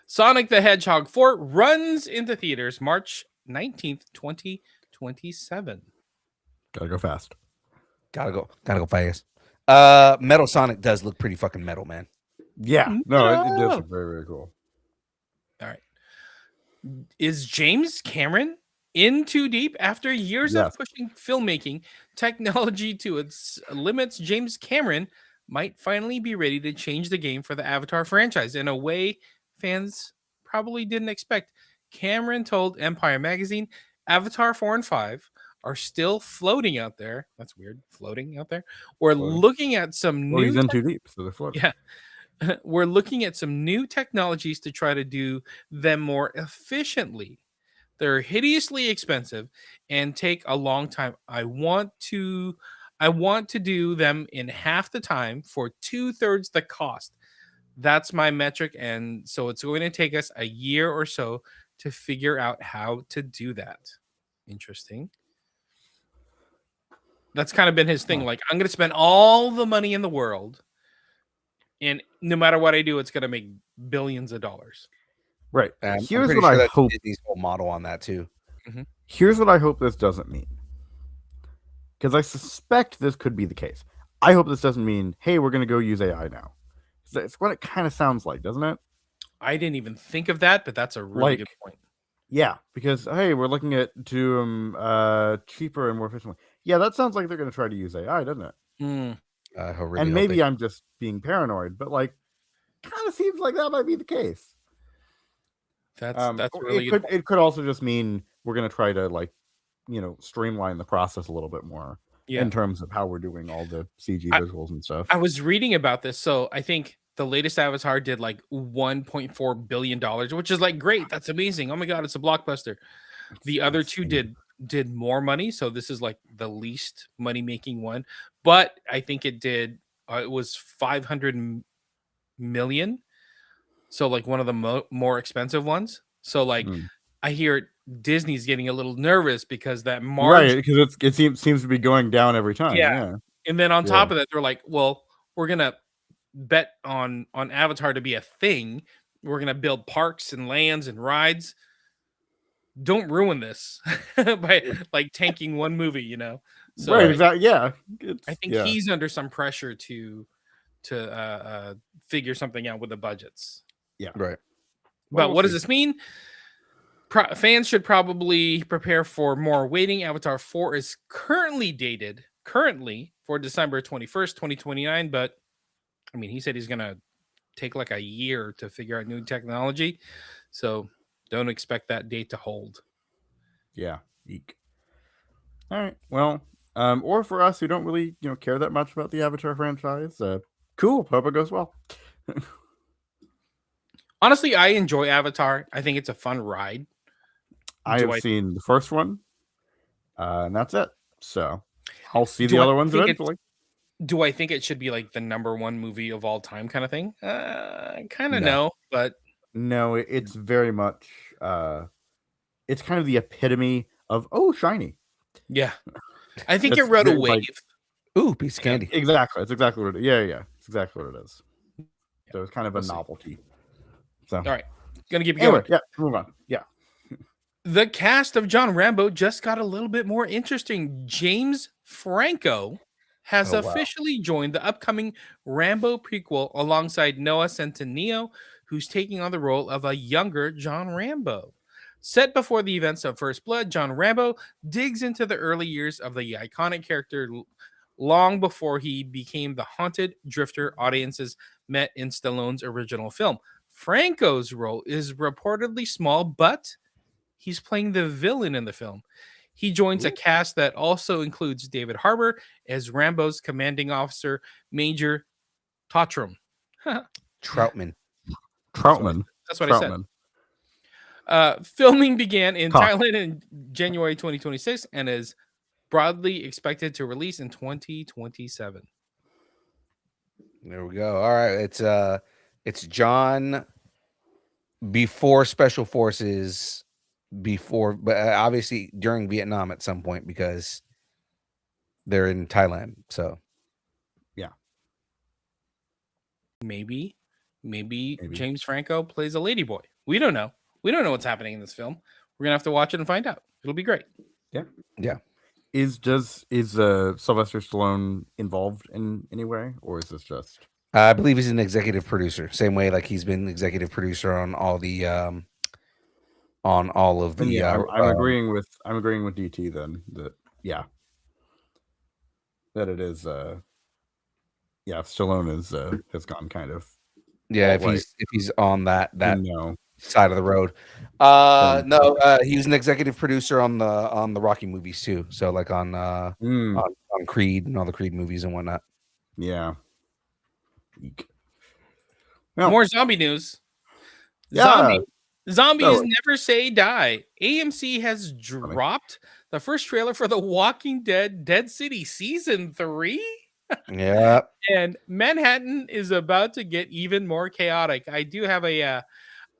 Sonic the Hedgehog 4 runs into theaters March 19th, 2027. Gotta go fast. Gotta go fast. Metal Sonic does look pretty fucking metal, man. Yeah, no, it does look very, very cool. All right. Is James Cameron in too deep? After years of pushing filmmaking technology to its limits, James Cameron might finally be ready to change the game for the Avatar franchise in a way fans probably didn't expect. Cameron told Empire Magazine, Avatar 4 and 5 are still floating out there. That's weird. Floating out there. We're looking at some Well, new he's in too deep, so they're floating. Yeah. We're looking at some new technologies to try to do them more efficiently. They're hideously expensive and take a long time. I want to do them in half the time for 2/3 the cost. That's my metric, and so it's going to take us a year or so to figure out how to do that. Interesting. That's kind of been his thing. Like, I'm going to spend all the money in the world, and no matter what I do, it's going to make billions of dollars. Right. Here's what I hope. Disney's whole model on that too. Mm-hmm. Here's what I hope this doesn't mean, because I suspect this could be the case. I hope this doesn't mean, hey, we're going to go use AI now. It's what it kind of sounds like, doesn't it? I didn't even think of that, but that's a really good point. Yeah, because hey, we're looking at cheaper and more efficient. Yeah, that sounds like they're going to try to use AI, doesn't it? And maybe I'm just being paranoid, but like, kind of seems like that might be the case. That's really good. It could also just mean we're going to try to streamline the process a little bit more in terms of how we're doing all the CG visuals and stuff. I was reading about this, so I think the latest Avatar did like $1.4 billion, which is like great. That's amazing. Oh my god, it's a blockbuster. The other two did more money, so this is like the least money making one. But I think it did. It was 500 million. So like one of the more expensive ones. So like I hear Disney's getting a little nervous because that margin, right? Because it seems to be going down every time. Yeah. And then on top of that, they're like, well, we're gonna bet on Avatar to be a thing. We're gonna build parks and lands and rides. Don't ruin this by like tanking one movie, you know. So, right, exactly. Yeah. I think he's under some pressure to figure something out with the budgets. Yeah. Right. But what does this mean? Fans should probably prepare for more waiting. Avatar 4 is currently dated for December 21st, 2029. But I mean, he said he's going to take like a year to figure out new technology. So don't expect that date to hold. Yeah. Eek. All right. Well, or for us who don't really, care that much about the Avatar franchise, cool. Hope it goes well. Honestly, I enjoy Avatar. I think it's a fun ride. I have seen the first one, and that's it. So I'll see the other ones eventually. Do I think it should be like the #1 movie of all time kind of thing? Kind of no, but no, it's very much. It's kind of the epitome of shiny. Yeah, I think it rode a wave. Piece of candy. Exactly, it's exactly what it. Yeah, it's exactly what it is. So it's kind of a novelty. So all right, gonna keep going. Yeah, move on. Yeah. The cast of John Rambo just got a little bit more interesting. James Franco has officially joined the upcoming Rambo prequel alongside Noah Centineo, who's taking on the role of a younger John Rambo. Set before the events of First Blood, John Rambo digs into the early years of the iconic character long before he became the haunted drifter audiences met in Stallone's original film. Franco's role is reportedly small, but he's playing the villain in the film. He joins a cast that also includes David Harbour as Rambo's commanding officer, Major Troutman. Troutman. That's what I said. Filming began in Thailand in January 2026 and is broadly expected to release in 2027. There we go. All right, it's John before Special Forces before, but obviously during Vietnam at some point because they're in Thailand. So Maybe James Franco plays a ladyboy. We don't know. We don't know what's happening in this film. We're gonna have to watch it and find out. It'll be great. Is Sylvester Stallone involved in any way, or is this just? I believe he's an executive producer. Same way like he's been executive producer on all the on all of the. Yeah, I'm agreeing with DT then that that it is. If Stallone is has gone kind of. Yeah, if he's on that no. side of the road. No, he was an executive producer on the Rocky movies too. So like on Creed and all the Creed movies and whatnot. Yeah. More zombie news. Yeah. Zombies never say die. AMC has dropped the first trailer for The Walking Dead Dead City Season 3. Yeah. And Manhattan is about to get even more chaotic. I do have a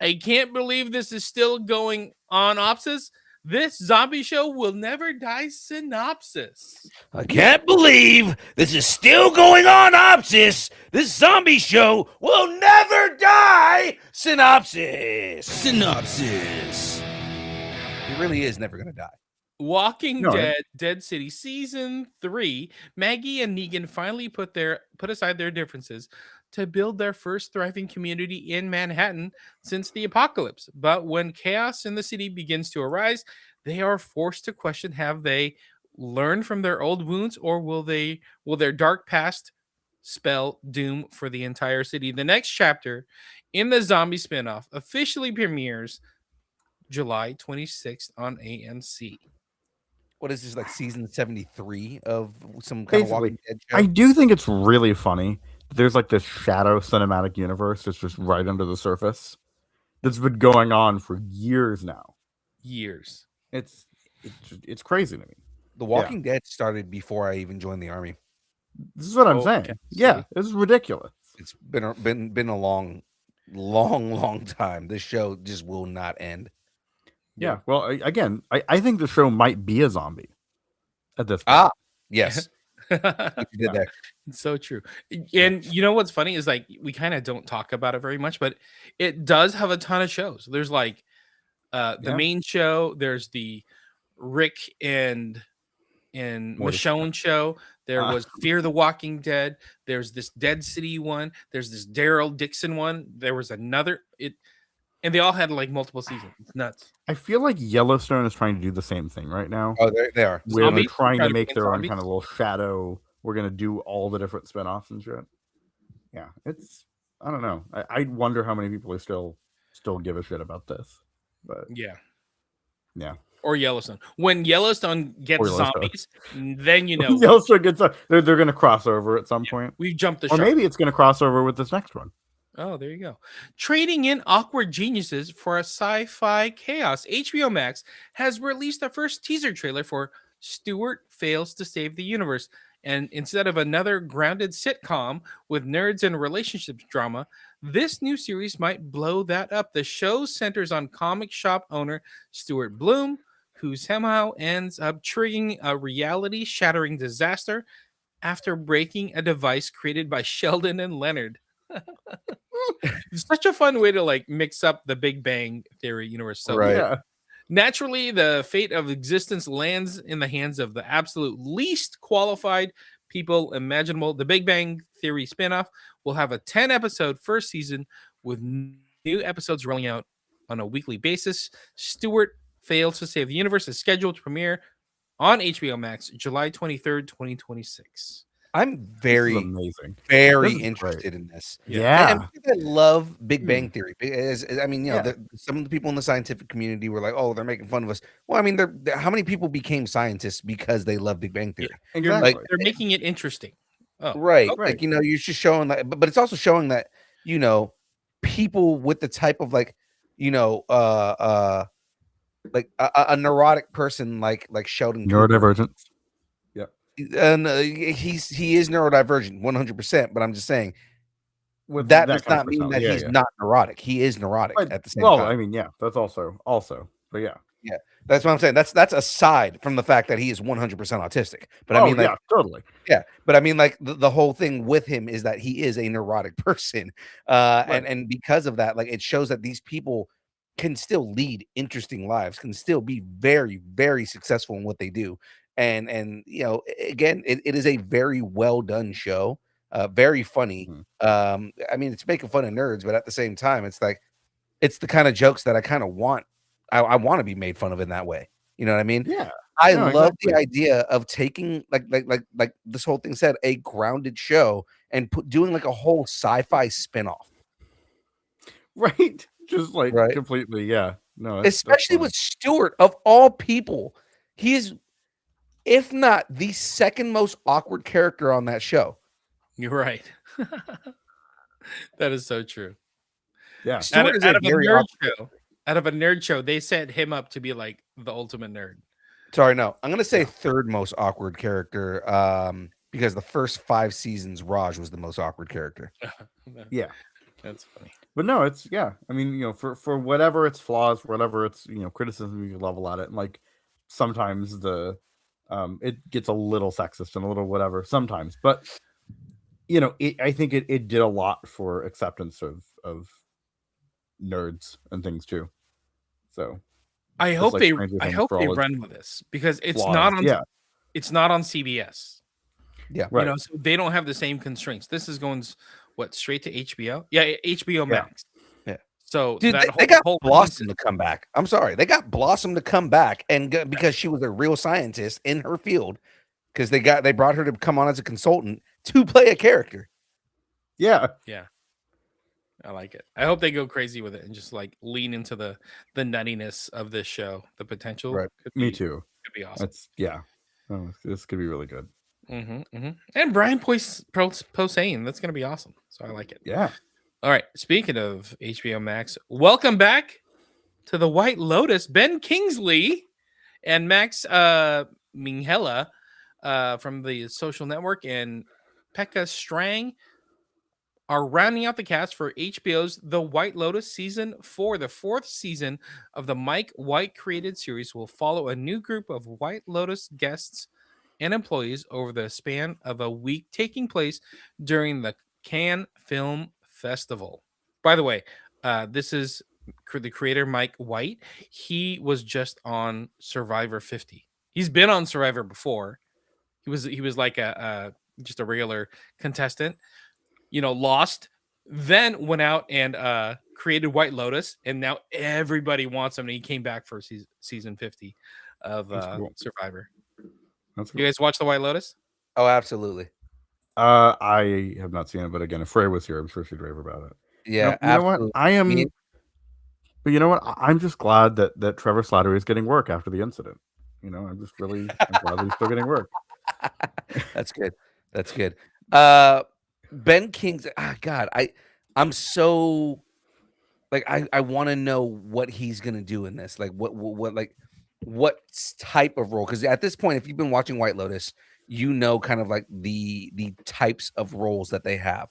I can't believe this is still going on opsis. This zombie show will never die synopsis. I can't believe this is still going on opsis. This zombie show will never die synopsis. Synopsis. He really is never going to die. Walking Dead, Dead City Season 3, Maggie and Negan finally put aside their differences to build their first thriving community in Manhattan since the apocalypse. But when chaos in the city begins to arise, they are forced to question, have they learned from their old wounds, or will their dark past spell doom for the entire city? The next chapter in the zombie spinoff officially premieres July 26th on AMC. What is this, like season 73 of some kind of Walking Dead show? I do think it's really funny. There's like this shadow cinematic universe that's just right under the surface that's been going on for years now. Years. It's crazy to me. The Walking Dead started before I even joined the army. This is what I'm saying. Okay. Yeah, this is ridiculous. It's been a long time. This show just will not end. Yeah. Well, again, I think the show might be a zombie at this point. Ah, yes. You did that. It's so true. And you know what's funny is like we kind of don't talk about it very much, but it does have a ton of shows. There's like the main show, there's the Rick and Michonne show. There was Fear the Walking Dead. There's this Dead City one. There's this Daryl Dixon one. There was another. And they all had like multiple seasons. It's nuts. I feel like Yellowstone is trying to do the same thing right now. Oh, they are. Where they're trying to make their own zombies? kind of little shadow. We're going to do all the different spinoffs and shit. Yeah, it's, I don't know. I wonder how many people are still give a shit about this. But yeah. Or Yellowstone. When Yellowstone gets zombies, then you know. Yellowstone gets they're going to cross over at some point. We've jumped the Or shark. maybe it's going to cross over with this next one. Oh, there you go. Trading in awkward geniuses for a sci-fi chaos. HBO Max has released the first teaser trailer for Stuart Fails to Save the Universe. And instead of another grounded sitcom with nerds and relationships drama, this new series might blow that up. The show centers on comic shop owner Stuart Bloom, who somehow ends up triggering a reality-shattering disaster after breaking a device created by Sheldon and Leonard. It's such a fun way to like mix up the Big Bang Theory universe. So naturally, the fate of existence lands in the hands of the absolute least qualified people imaginable. The Big Bang Theory spinoff will have a 10-episode first season with new episodes rolling out on a weekly basis. Stuart Fails to Save the Universe is scheduled to premiere on HBO Max July 23rd, 2026. I'm very interested in this. Yeah. I love Big Bang Theory. I mean, some of the people in the scientific community were like, "Oh, they're making fun of us." Well, I mean, how many people became scientists because they love Big Bang Theory? Yeah, exactly. They're making it interesting. Oh, right. Okay. Like, you're just showing that, but it's also showing that, people with the type of like a neurotic person like Sheldon Neurodivergent. And he is neurodivergent 100%, but I'm just saying that does not mean that he's not neurotic. He is neurotic at the same time. I mean, that's also, but yeah. That's what I'm saying. That's aside from the fact that he is 100% autistic. But I mean, like, yeah, totally. yeah, but I mean, like the whole thing with him is that he is a neurotic person, and because of that, like it shows that these people can still lead interesting lives, can still be very, very successful in what they do, and you know, again, it is a very well done show, very funny. I mean, it's making fun of nerds, but at the same time, it's like it's the kind of jokes that I kind of want. I want to be made fun of in that way. You know what I mean? Yeah. I No, love exactly. the idea of taking like this whole thing said, a grounded show and doing like a whole sci-fi spin-off. Right. Just like Right. completely, yeah. No, Especially with Stewart of all people. He's, if not the second most awkward character on that show. You're right. That is so true. Yeah. Stewart is out a of a very nerd awkward. show. Out of a nerd show, they set him up to be like the ultimate nerd. Sorry, no. I'm gonna say third most awkward character. Because the first 5 seasons, Raj was the most awkward character. Yeah. That's funny. But no, it's I mean, you know, for whatever its flaws, whatever its, you know, criticism you level at it, and like sometimes the it gets a little sexist and a little whatever sometimes, but you know, I think it did a lot for acceptance of nerds and things too. So I just hope like they Stranger I Things hope for they all its run with this because it's flaws. not on Yeah. it's not on CBS. Yeah. Right. You know, so they don't have the same constraints. This is going straight to HBO? Yeah, HBO Max. Yeah. So Dude, that they got whole Blossom to come back. I'm sorry, they got Blossom to come back, and because she was a real scientist in her field, because they brought her to come on as a consultant to play a character. Yeah. Yeah. I like it. I hope they go crazy with it and just like lean into the nuttiness of this show. The potential. Right. Me too. Could be awesome. That's Oh, this could be really good. And Brian Posehn, that's gonna be awesome. So I like it. Yeah. All right. Speaking of HBO Max, welcome back to the White Lotus. Ben Kingsley and Max Minghella from the Social Network and Pekka Strang are rounding out the cast for HBO's The White Lotus Season 4. The 4th season of the Mike White created series will follow a new group of White Lotus guests and employees over the span of a week, taking place during the Cannes Film Festival. By the way, this is the creator, Mike White. He was just on Survivor 50. He's been on Survivor before. He was like just a regular contestant. You know, lost, then went out and created White Lotus, and now everybody wants him. And he came back for season 50 of cool. Survivor. That's cool. You guys watch the White Lotus? Oh, absolutely. I have not seen it, but again, if Freya was here, I'm sure she'd rave about it. Yeah, you know what? I am. But you know what? I'm just glad that Trevor Slattery is getting work after the incident. You know, I'm glad that he's still getting work. That's good. That's good. Ben King's God, I'm so like I want to know what he's gonna do in this. Like what type of role? Because at this point, if you've been watching White Lotus, you know kind of like the types of roles that they have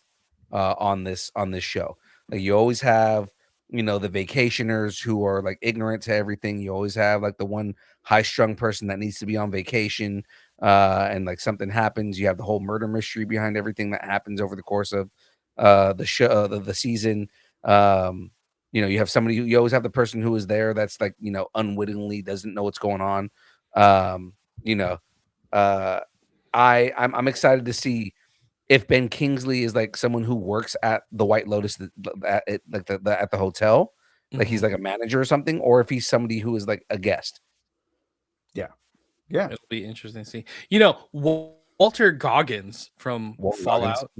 on this show. Like you always have, you know, the vacationers who are like ignorant to everything. You always have like the one high-strung person that needs to be on vacation, and like something happens. You have the whole murder mystery behind everything that happens over the course of the show, the season. You know, you have somebody you always have the person who is there that's like, you know, unwittingly doesn't know what's going on. You know, I'm excited to see if Ben Kingsley is like someone who works at the White Lotus at the hotel, like he's like a manager or something, or if he's somebody who is like a guest. Yeah, it'll be interesting to see. You know, Walter Goggins from Fallout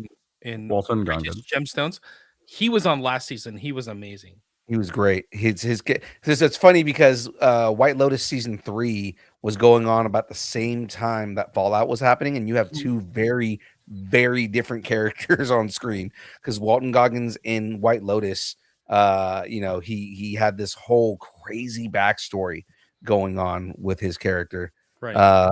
in Walton Righteous Goggins. Gemstones, he was on last season. He was amazing. He was great. It's funny because White Lotus season 3 was going on about the same time that Fallout was happening, and you have two very, very different characters on screen. Because Walton Goggins in White Lotus, you know, he had this whole crazy backstory going on with his character, Right?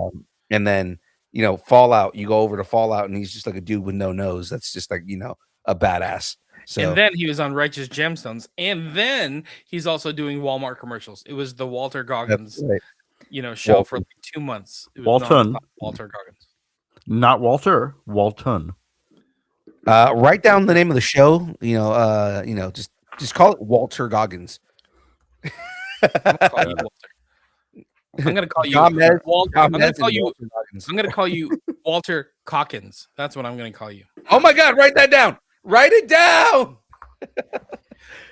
And then, you know, Fallout, you go over to Fallout, and he's just like a dude with no nose. That's just like, you know, a badass. So And then he was on Righteous Gemstones, and then he's also doing Walmart commercials. It was the Walter Goggins, right. show for Walton. like 2 months. It was Walton. nonstop Walter Goggins. Not Walter, Walton. Write down the name of the show. Just call it Walter Goggins. I'm gonna call you Walter. I'm gonna call you Gomez- Walter. I'm gonna Gomez call and you. Walter Goggins. I'm gonna call you Walter Cockins. That's what I'm gonna call you. Oh my God! Write that down. Write it down.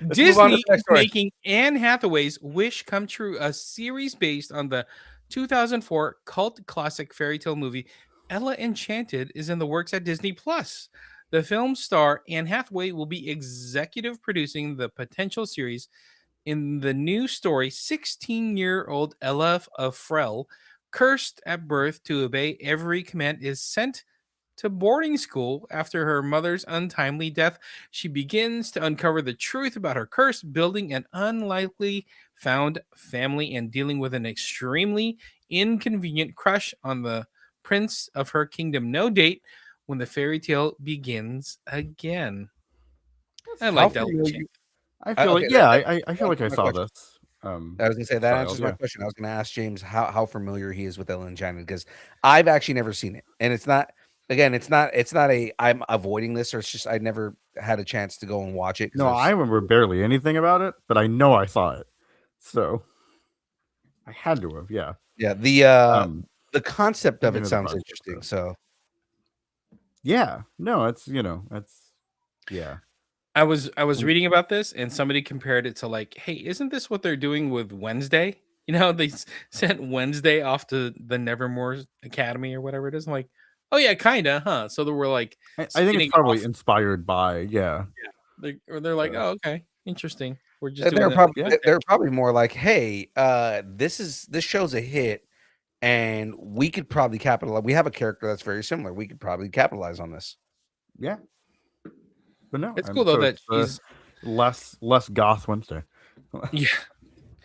Let's move on to Disney the next is story. making Anne Hathaway's Wish Come True, a series based on the 2004 cult classic fairy tale movie Ella Enchanted, is in the works at Disney Plus. The film star Anne Hathaway will be executive producing the potential series. In the new story, 16-year-old Ella of Frel, cursed at birth to obey every command, is sent to boarding school after her mother's untimely death. She begins to uncover the truth about her curse, building an unlikely found family and dealing with an extremely inconvenient crush on the prince of her kingdom. No date when the fairy tale begins again. I like that. I feel okay, like yeah, that- I feel like I my saw question. this. I was gonna say that Child, answers my yeah. question. I was gonna ask James how familiar he is with Ellen Enchanted, because I've actually never seen it, and it's not. Again, it's not a I'm avoiding this, or it's just I never had a chance to go and watch it. 'cause No, it was- I remember barely anything about it, but I know I saw it, so I had to have. Yeah, yeah, the concept of Thinking it of the sounds concept, interesting. though. So yeah. No, it's yeah. I was reading about this, and somebody compared it to like, hey, isn't this what they're doing with Wednesday? They sent Wednesday off to the Nevermore Academy or whatever it is. I'm like, oh yeah, kinda, huh? So they were like, I think spinning it's probably off- inspired by they're like, Yeah. oh okay, interesting. We're just doing they're that probably Wednesday. they're probably more like, hey, this show's a hit, and we could probably capitalize. We have a character that's very similar. We could probably capitalize on this. yeah. But no, It's cool though that it's, she's less goth Wednesday. yeah.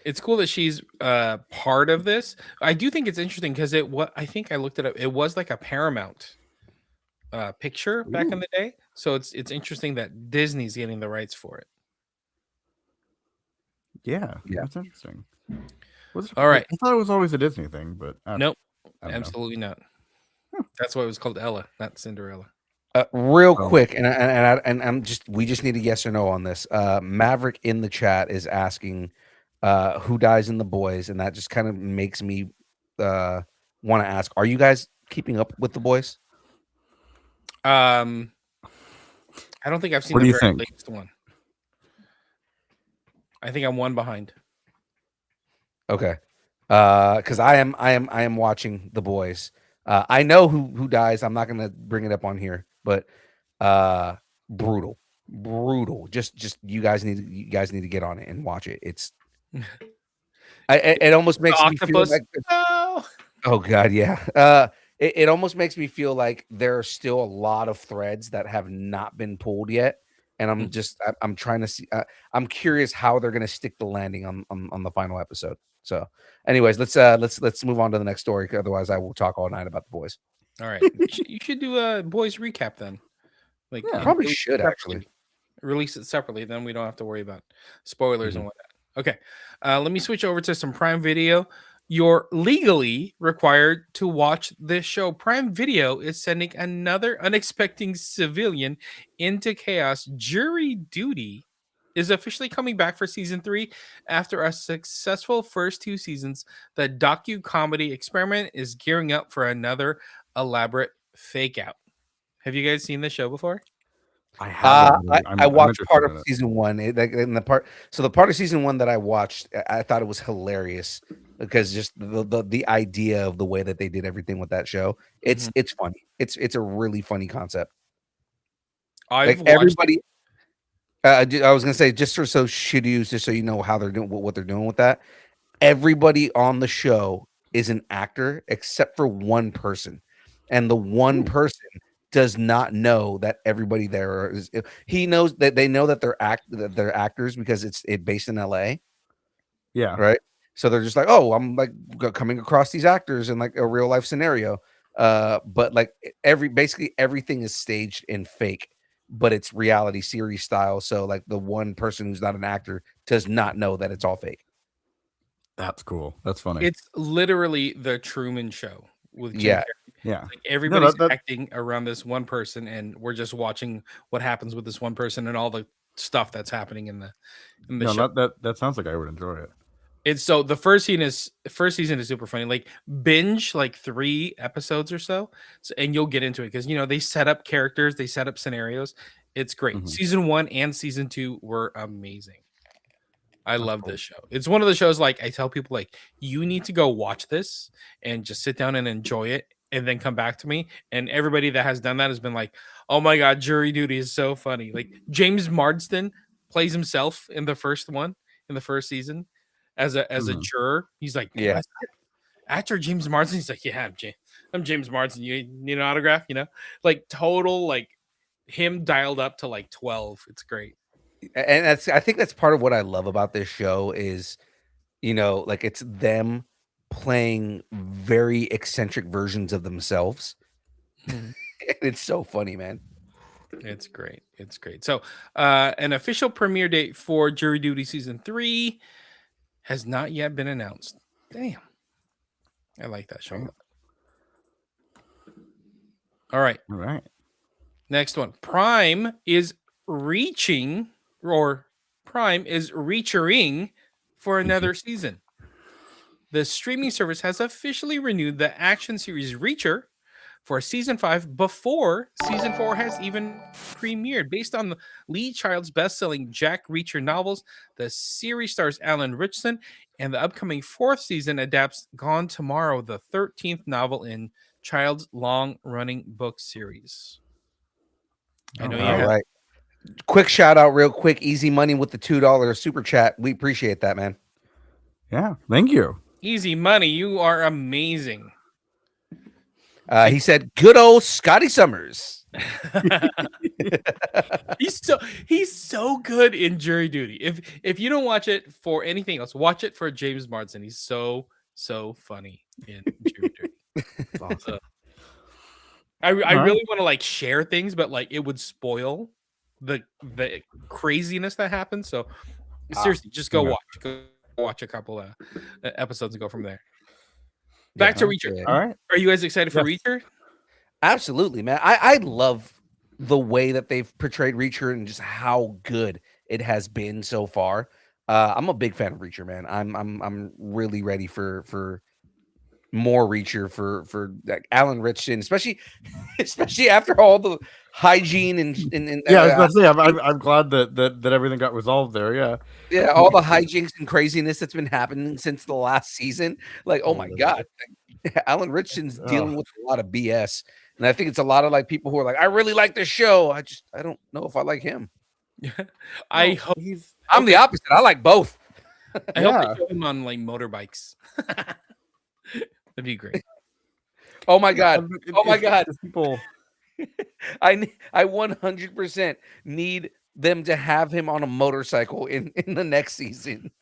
It's cool that she's part of this. I do think it's interesting because I think I looked it up. It was like a Paramount picture back in the day. So it's interesting that Disney's getting the rights for it. Yeah, Yeah. that's interesting. All right. I thought it was always a Disney thing, but Nope, I don't know. absolutely not. That's why it was called Ella, not Cinderella. Real Oh. quick, and we just need a yes or no on this. Maverick in the chat is asking who dies in The Boys, and that just kind of makes me want to ask: are you guys keeping up with The Boys? I don't think I've seen What do the you very think? latest one. I think I'm one behind. Okay, because I am watching The Boys. I know who dies. I'm not gonna bring it up on here, but brutal. Just you guys need to get on it and watch it. It's it almost makes me feel Octopus. like No. oh god, yeah. It almost makes me feel like there are still a lot of threads that have not been pulled yet, and I'm trying to see. I'm curious how they're gonna stick the landing on the final episode. So, anyways, let's move on to the next story. Otherwise, I will talk all night about The Boys. All right. You should do a boys recap then. Like Yeah. and Probably release should it actually. separately. Release it separately. Then we don't have to worry about spoilers Mhm. and whatnot. Okay. Let me switch over to some Prime Video. You're legally required to watch this show. Prime Video is sending another unexpected civilian into chaos. Jury Duty is officially coming back for season 3 after a successful first 2 seasons. The docu-comedy experiment is gearing up for another elaborate fake out. Have you guys seen this show before? I haven't. I watched interested part in of it. season 1. The part of season 1 that I watched, I thought it was hilarious because just the idea of the way that they did everything with that show. It's funny. It's a really funny concept. I've Like watched everybody. I was gonna say just so you know how they're doing what they're doing with that. Everybody on the show is an actor except for one person, and the one person does not know that everybody there is. He knows that they know that they're actors because it's based in LA, Yeah. right? So they're just like, oh, I'm like coming across these actors in like a real life scenario. But like basically everything is staged and fake. but it's reality series style. So like the one person who's not an actor does not know that it's all fake. That's cool. That's funny. It's literally the Truman Show with Jim Yeah. Carrey. Yeah. Like everybody's that- acting around this one person, and we're just watching what happens with this one person and all the stuff that's happening in the show. That sounds like I would enjoy it. It's so the first season is super funny. Like binge like 3 episodes or so, and you'll get into it because they set up characters, they set up scenarios. It's great. Mhm. Season 1 and season 2 were amazing. I love cool. this show. It's one of the shows like I tell people like you need to go watch this and just sit down and enjoy it and then come back to me. And everybody that has done that has been like, "Oh my god, Jury Duty is so funny." Like James Marsden plays himself in the first season as a Mhm. juror. He's like, Yeah. "Is that actor James Marsden?" He's like, "Yeah, I'm James Marsden. You need an autograph?" Like total like him dialed up to like 12. It's great. And I think that's part of what I love about this show is, like it's them playing very eccentric versions of themselves. It's so funny, man. It's great. It's great. So, an official premiere date for Jury Duty season 3 has not yet been announced. Damn. I like that show. Damn. All right. All right. Next one. Prime is reaching for another season. The streaming service has officially renewed the action series Reacher for season 5 before season 4 has even premiered. Based on Lee Child's best-selling Jack Reacher novels, the series stars Alan Ritchson, and the upcoming 4th season adapts Gone Tomorrow, the 13th novel in Child's long-running book series. I know you All have. right. Quick shout out, real quick. Easy Money with the $2 super chat. We appreciate that, man. Yeah. Thank you. Easy Money, you are amazing. He said, "Good old Scotty Summers." He's so good in Jury Duty. If you don't watch it for anything else, watch it for James Marsden. He's so funny in Jury Duty. Awesome. I really want to like share things, but like it would spoil the craziness that happens. So seriously, just go watch a couple of episodes and go from there. Back to Reacher. Yeah. All right. Are you guys excited for Yes. Reacher? Absolutely, man. I love the way that they've portrayed Reacher and just how good it has been so far. I'm a big fan of Reacher, man. I'm really ready for more Reacher for like Alan Ritchson, especially after all the hygiene and Yeah, I'm glad that everything got resolved there. Yeah. all the hijinks and craziness that's been happening since the last season. Like, oh my god, Alan Ritchson's dealing with a lot of BS, and I think it's a lot of like people who are like, I really like this show. I don't know if I like him. I hope I'm the opposite. I like both. I hope they show him on like motorbikes. That'd be great. Oh my god. Oh my god. People. I 100% need them to have him on a motorcycle in the next season.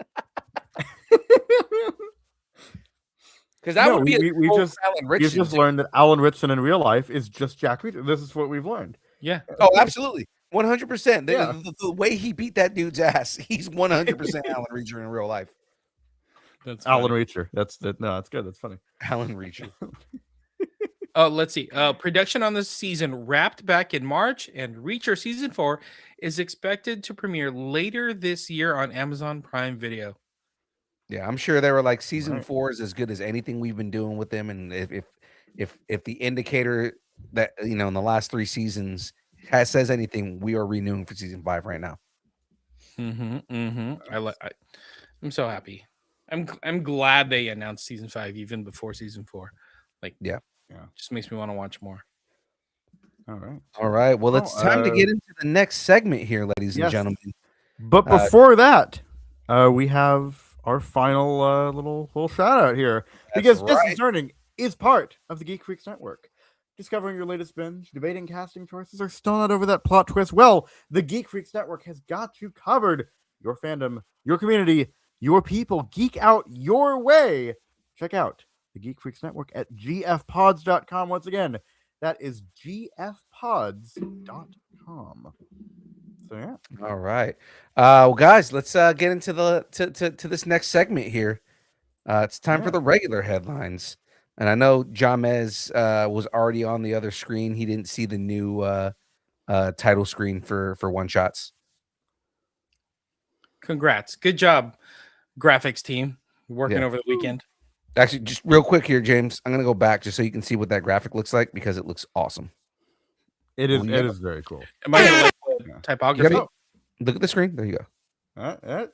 Because that would be we just Alan we've Ritchson. just learned that Alan Ritchson in real life is just Jack Reacher. This is what we've learned. Yeah. Oh, absolutely. 100%. Yeah. The way he beat that dude's ass, he's 100% Alan Reacher in real life. That's Alan funny. Reacher. That's good. That's funny. Alan Reacher. Let's see. Production on this season wrapped back in March, and Reacher season 4 is expected to premiere later this year on Amazon Prime Video. Yeah, I'm sure they were like season Right. 4 is as good as anything we've been doing with them, and if the indicator that in the last 3 seasons says anything, we are renewing for season 5 right now. I'm so happy. I'm glad they announced season 5 even before season 4. Like, Yeah. just makes me want to watch more. All right. Well, it's time to get into the next segment here, ladies and yes. gentlemen. But before that, we have our final little shout out here because right. This Discerning is part of the Geek Freaks Network. Discovering your latest binge, debating casting choices, or still not over that plot twist? Well, the Geek Freaks Network has got you covered. Your fandom, your community, your people geek out your way. Check out the Geek Freaks Network at gfpods.com. Once again, that is gfpods.com. GameStop.com. So yeah. All right. Well, guys, let's get into the to this next segment here. It's time for the regular headlines. And I know Jamez was already on the other screen. He didn't see the new title screen for one shots. Congrats. Good job, graphics team, working Yeah. over the weekend. Actually, just real quick here, James. I'm gonna go back just so you can see what that graphic looks like because it looks awesome. It is. Well, It is very cool. Am I gonna like the Yeah. typography? Look at the screen. There you go. That's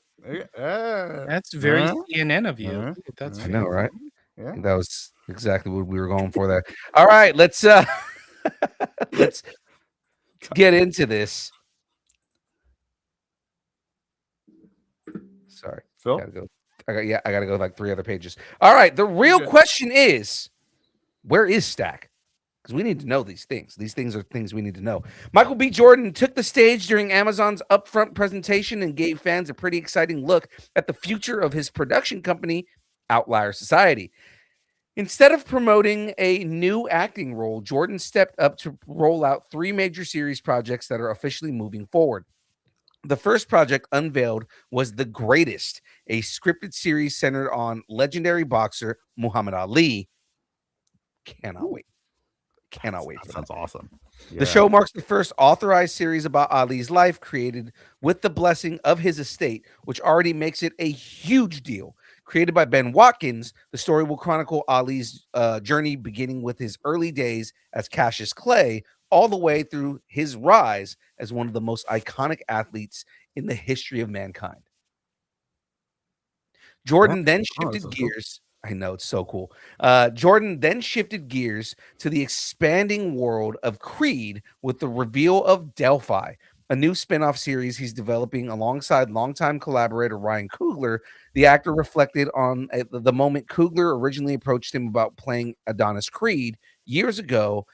very CNN of you. That's I know, right? Yeah. That was exactly what we were going for there. All right, let's let's get into this. Sorry, Phil? I gotta go like 3 other pages. All right, the real question is, where is Stack? Because we need to know these things. These things are things we need to know. Michael B. Jordan took the stage during Amazon's upfront presentation and gave fans a pretty exciting look at the future of his production company, Outlier Society. Instead of promoting a new acting role, Jordan stepped up to roll out 3 major series projects that are officially moving forward. The first project unveiled was The Greatest, a scripted series centered on legendary boxer Muhammad Ali. Cannot wait. Cannot wait. That sounds awesome. The show marks the first authorized series about Ali's life, created with the blessing of his estate, which already makes it a huge deal. Created by Ben Watkins, the story will chronicle Ali's journey, beginning with his early days as Cassius Clay, all the way through his rise as one of the most iconic athletes in the history of mankind. Jordan then shifted gears. I know, it's so cool. Jordan then shifted gears to the expanding world of Creed with the reveal of Delphi, a new spin-off series he's developing alongside longtime collaborator Ryan Coogler. The actor reflected on the moment Coogler originally approached him about playing Adonis Creed years ago,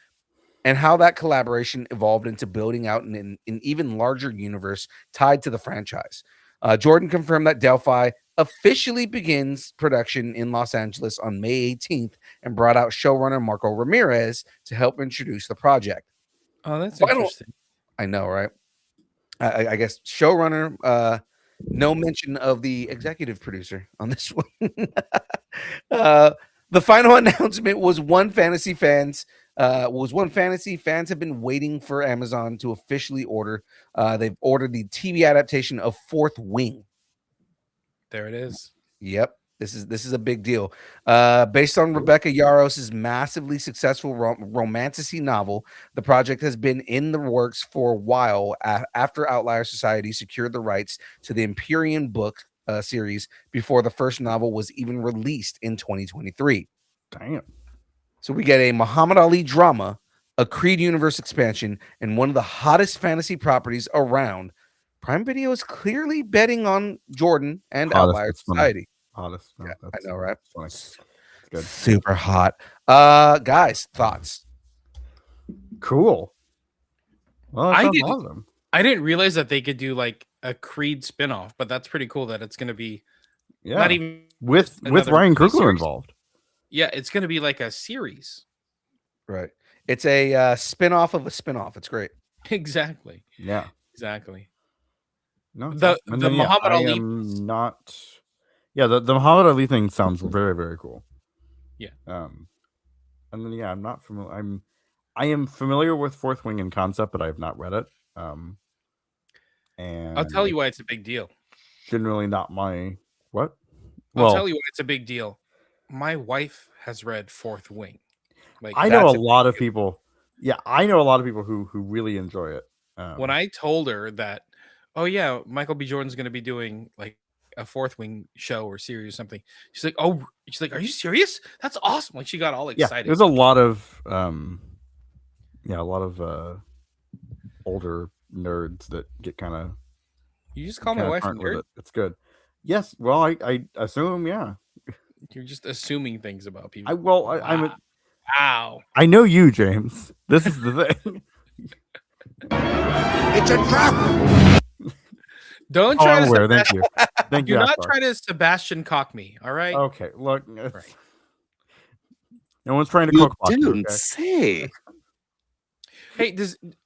and how that collaboration evolved into building out an even larger universe tied to the franchise. Jordan confirmed that Delphi officially begins production in Los Angeles on May 18th and brought out showrunner Marco Ramirez to help introduce the project. Oh, that's interesting. I know, right? I guess showrunner, no mention of the executive producer on this one. The final announcement was one fantasy fans have been waiting for Amazon to officially order. They've ordered the TV adaptation of Fourth Wing. There it is. Yep. This is a big deal. Based on Rebecca Yaros's massively successful romantasy novel, the project has been in the works for a while after Outlier Society secured the rights to the Empyrean book series before the first novel was even released in 2023. Damn. So we get a Muhammad Ali drama, a Creed universe expansion, and one of the hottest fantasy properties around. Prime Video is clearly betting on Jordan and Outlier Society. Hottest. No, Yeah, I know, right? It's good. Super hot. Guys, thoughts? Cool. Well, I sounds didn't- awesome. I didn't realize that they could do like a Creed spinoff, but that's pretty cool that it's going to be Yeah. not even with another Ryan movie Coogler series. involved. Yeah, it's going to be like a series. Right. It's a spin-off of a spin-off. It's great. Exactly. Yeah. Exactly. No. The Muhammad Ali am not. Yeah, the Muhammad Ali thing sounds very, very cool. Yeah. And then I'm not familiar. I am familiar with Fourth Wing in concept, but I have not read it. And I'll tell you why it's a big deal. Generally, not my what. I'll tell you why it's a big deal. My wife has read Fourth Wing. Like, I know that's a lot of people. Yeah, I know a lot of people who really enjoy it. When I told her that, oh yeah, Michael B. Jordan's going to be doing like a Fourth Wing show or series or something, she's like, are you serious? That's awesome! Like she got all excited. There's a lot of older nerds that get kind of. You just call my wife a nerd? It's good. Yes. Well, I assume, yeah. You're just assuming things about people. I'm a. Wow. I know you, James. This is the thing. It's a trap. Don't try to. Thank you. Thank you. Do not try to Sebastian cock me. All right. Okay. Look. Right. No one's trying to cook. Didn't say. Hey,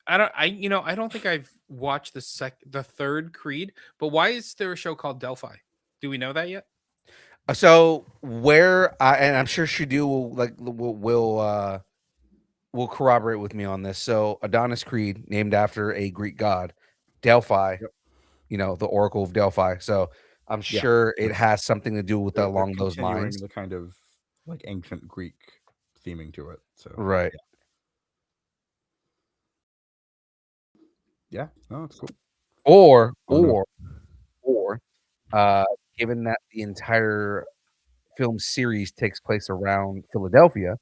I don't think I've watched the third Creed, but why is there a show called Delphi? Do we know that yet? So and I'm sure Shadu will corroborate with me on this. So Adonis Creed, named after a Greek god, Delphi, Yep. the Oracle of Delphi. So I'm Yeah. sure it has something to do with They're along those continuing lines. the kind of like ancient Greek theming to it. So Right. yeah, no, it's cool. Or Oh, no. given that the entire film series takes place around Philadelphia,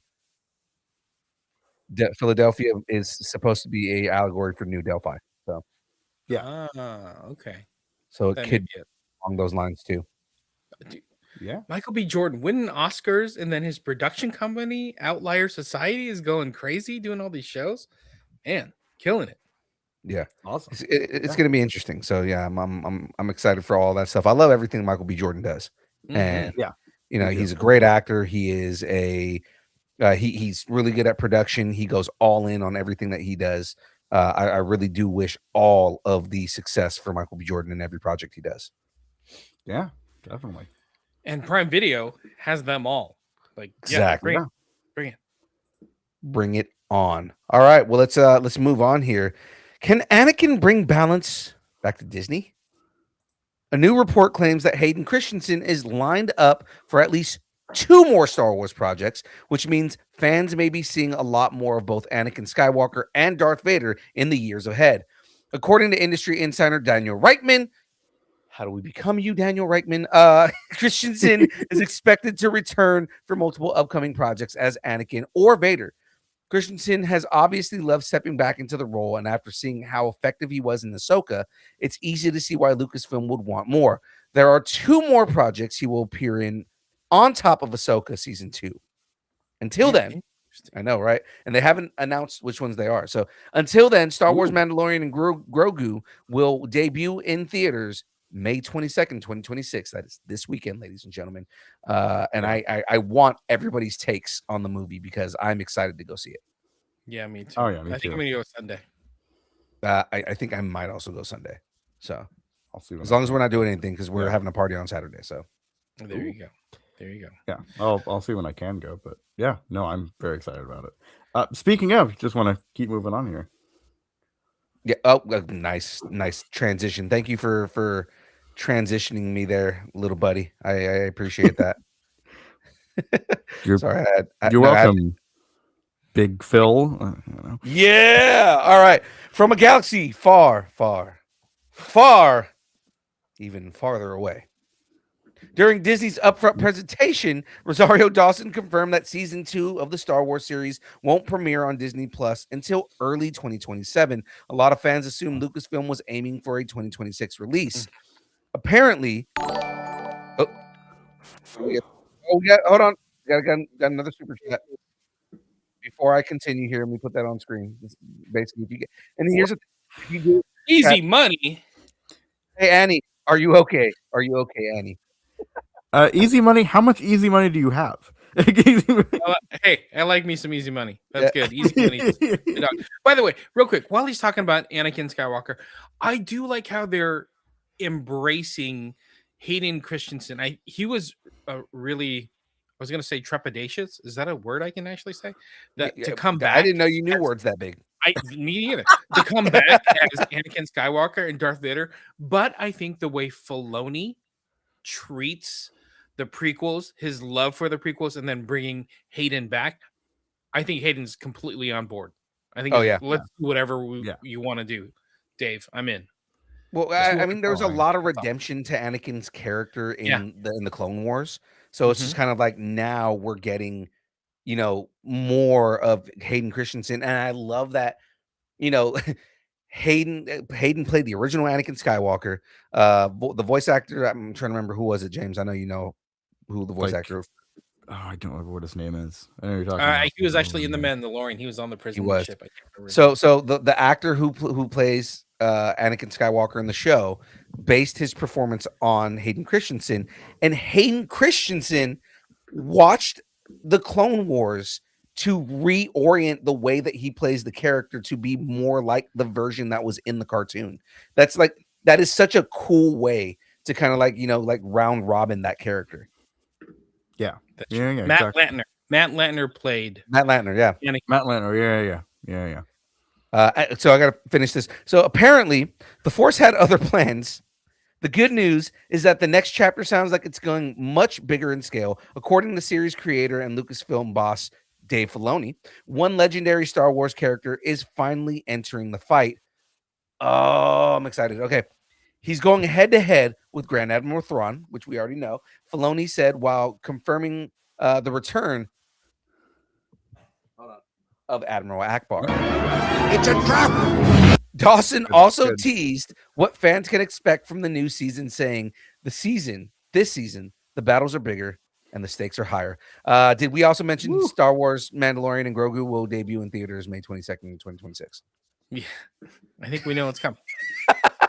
Philadelphia is supposed to be a allegory for New Delphi. So Yeah. Okay. it That may could be be it. along those lines too. Yeah. Michael B. Jordan winning Oscars, and then his production company, Outlier Society, is going crazy doing all these shows. Man, killing it. Yeah. Awesome. It's going to be interesting. So yeah, I'm excited for all that stuff. I love everything Michael B. Jordan does, and Yeah. he's a great actor. He is he's really good at production. He goes all in on everything that he does. I really do wish all of the success for Michael B. Jordan in every project he does. Yeah, definitely. And Prime Video has them all. Like, Exactly. yeah, bring it. Bring it on. All right. Well, let's move on here. Can Anakin bring balance back to Disney? A new report claims that Hayden Christensen is lined up for at least 2 more Star Wars projects, which means fans may be seeing a lot more of both Anakin Skywalker and Darth Vader in the years ahead. According to industry insider Daniel Reitman, how do we become you, Daniel Reitman? Christensen is expected to return for multiple upcoming projects as Anakin or Vader. Christensen has obviously loved stepping back into the role, and after seeing how effective he was in Ahsoka, it's easy to see why Lucasfilm would want more. There are 2 more projects he will appear in on top of Ahsoka Season 2. Until then, I know, right? And they haven't announced which ones they are. So until then, Star Wars Mandalorian and Grogu will debut in theaters May 22nd, 2026. That is this weekend, ladies and gentlemen. And I want everybody's takes on the movie because I'm excited to go see it. Yeah, me too. Oh, yeah, me I think too. I'm gonna go Sunday. I think I might also go Sunday. So I'll see. as long as we're not doing anything, because we're having a party on Saturday. So there you go. There you go. Yeah, I'll see when I can go. But yeah, no, I'm very excited about it. Speaking of, just want to keep moving on here. yeah. Oh, nice transition. Thank you for transitioning me there, little buddy. I appreciate that. You're welcome, Big Phil. Yeah. All right. From a galaxy far, far, far, even farther away. During Disney's upfront presentation, Rosario Dawson confirmed that season 2 of the Star Wars series won't premiere on Disney Plus until early 2027. A lot of fans assumed Lucasfilm was aiming for a 2026 release. Apparently, hold on. Got another super chat. Before I continue here, let me put that on screen. Basically, if you get, and here's the if you do Easy money. Hey Annie, are you okay? Are you okay, Annie? Easy money. How much easy money do you have? Hey, I like me some easy money. That's good. Easy money. By the way, real quick, while he's talking about Anakin Skywalker, I do like how they're embracing Hayden Christensen. He was really, I was going to say trepidatious. Is that a word I can actually say? To come back. I didn't know you knew words that big. Me either. To come back as Anakin Skywalker and Darth Vader. But I think the way Filoni treats the prequels, his love for the prequels, and then bringing Hayden back, I think Hayden's completely on board. I think let's do whatever you want to do, Dave. I'm in. Well, I mean, there was a lot of redemption to Anakin's character in the Clone Wars, so it's just kind of like now we're getting, more of Hayden Christensen, and I love that. Hayden played the original Anakin Skywalker. The voice actor, I'm trying to remember who was it, James. I know you know who the voice actor. Oh, I don't remember what his name is. I know you're talking about. He was actually in the Mandalorian. He was on the prison ship. I can't remember. So the actor who plays Anakin Skywalker in the show based his performance on Hayden Christensen, and Hayden Christensen watched the Clone Wars to reorient the way that he plays the character to be more like the version that was in the cartoon. That is such a cool way to kind of like round robin that character. Yeah. That's Yeah, true. yeah, Matt exactly. Lantner. Matt Lantner played Matt Lantner, yeah. Matt Lantner. Yeah. So I got to finish this. So apparently, the Force had other plans. The good news is that the next chapter sounds like it's going much bigger in scale. According to series creator and Lucasfilm boss Dave Filoni, one legendary Star Wars character is finally entering the fight. Oh, I'm excited. Okay. He's going head to head with Grand Admiral Thrawn, which we already know. Filoni said while confirming the return of Admiral Akbar. It's a trap. Dawson Good, also good. teased what fans can expect from the new season, saying this season, the battles are bigger and the stakes are higher. Did we also mention Star Wars Mandalorian and Grogu will debut in theaters May 22nd, 2026? Yeah, I think we know what's coming.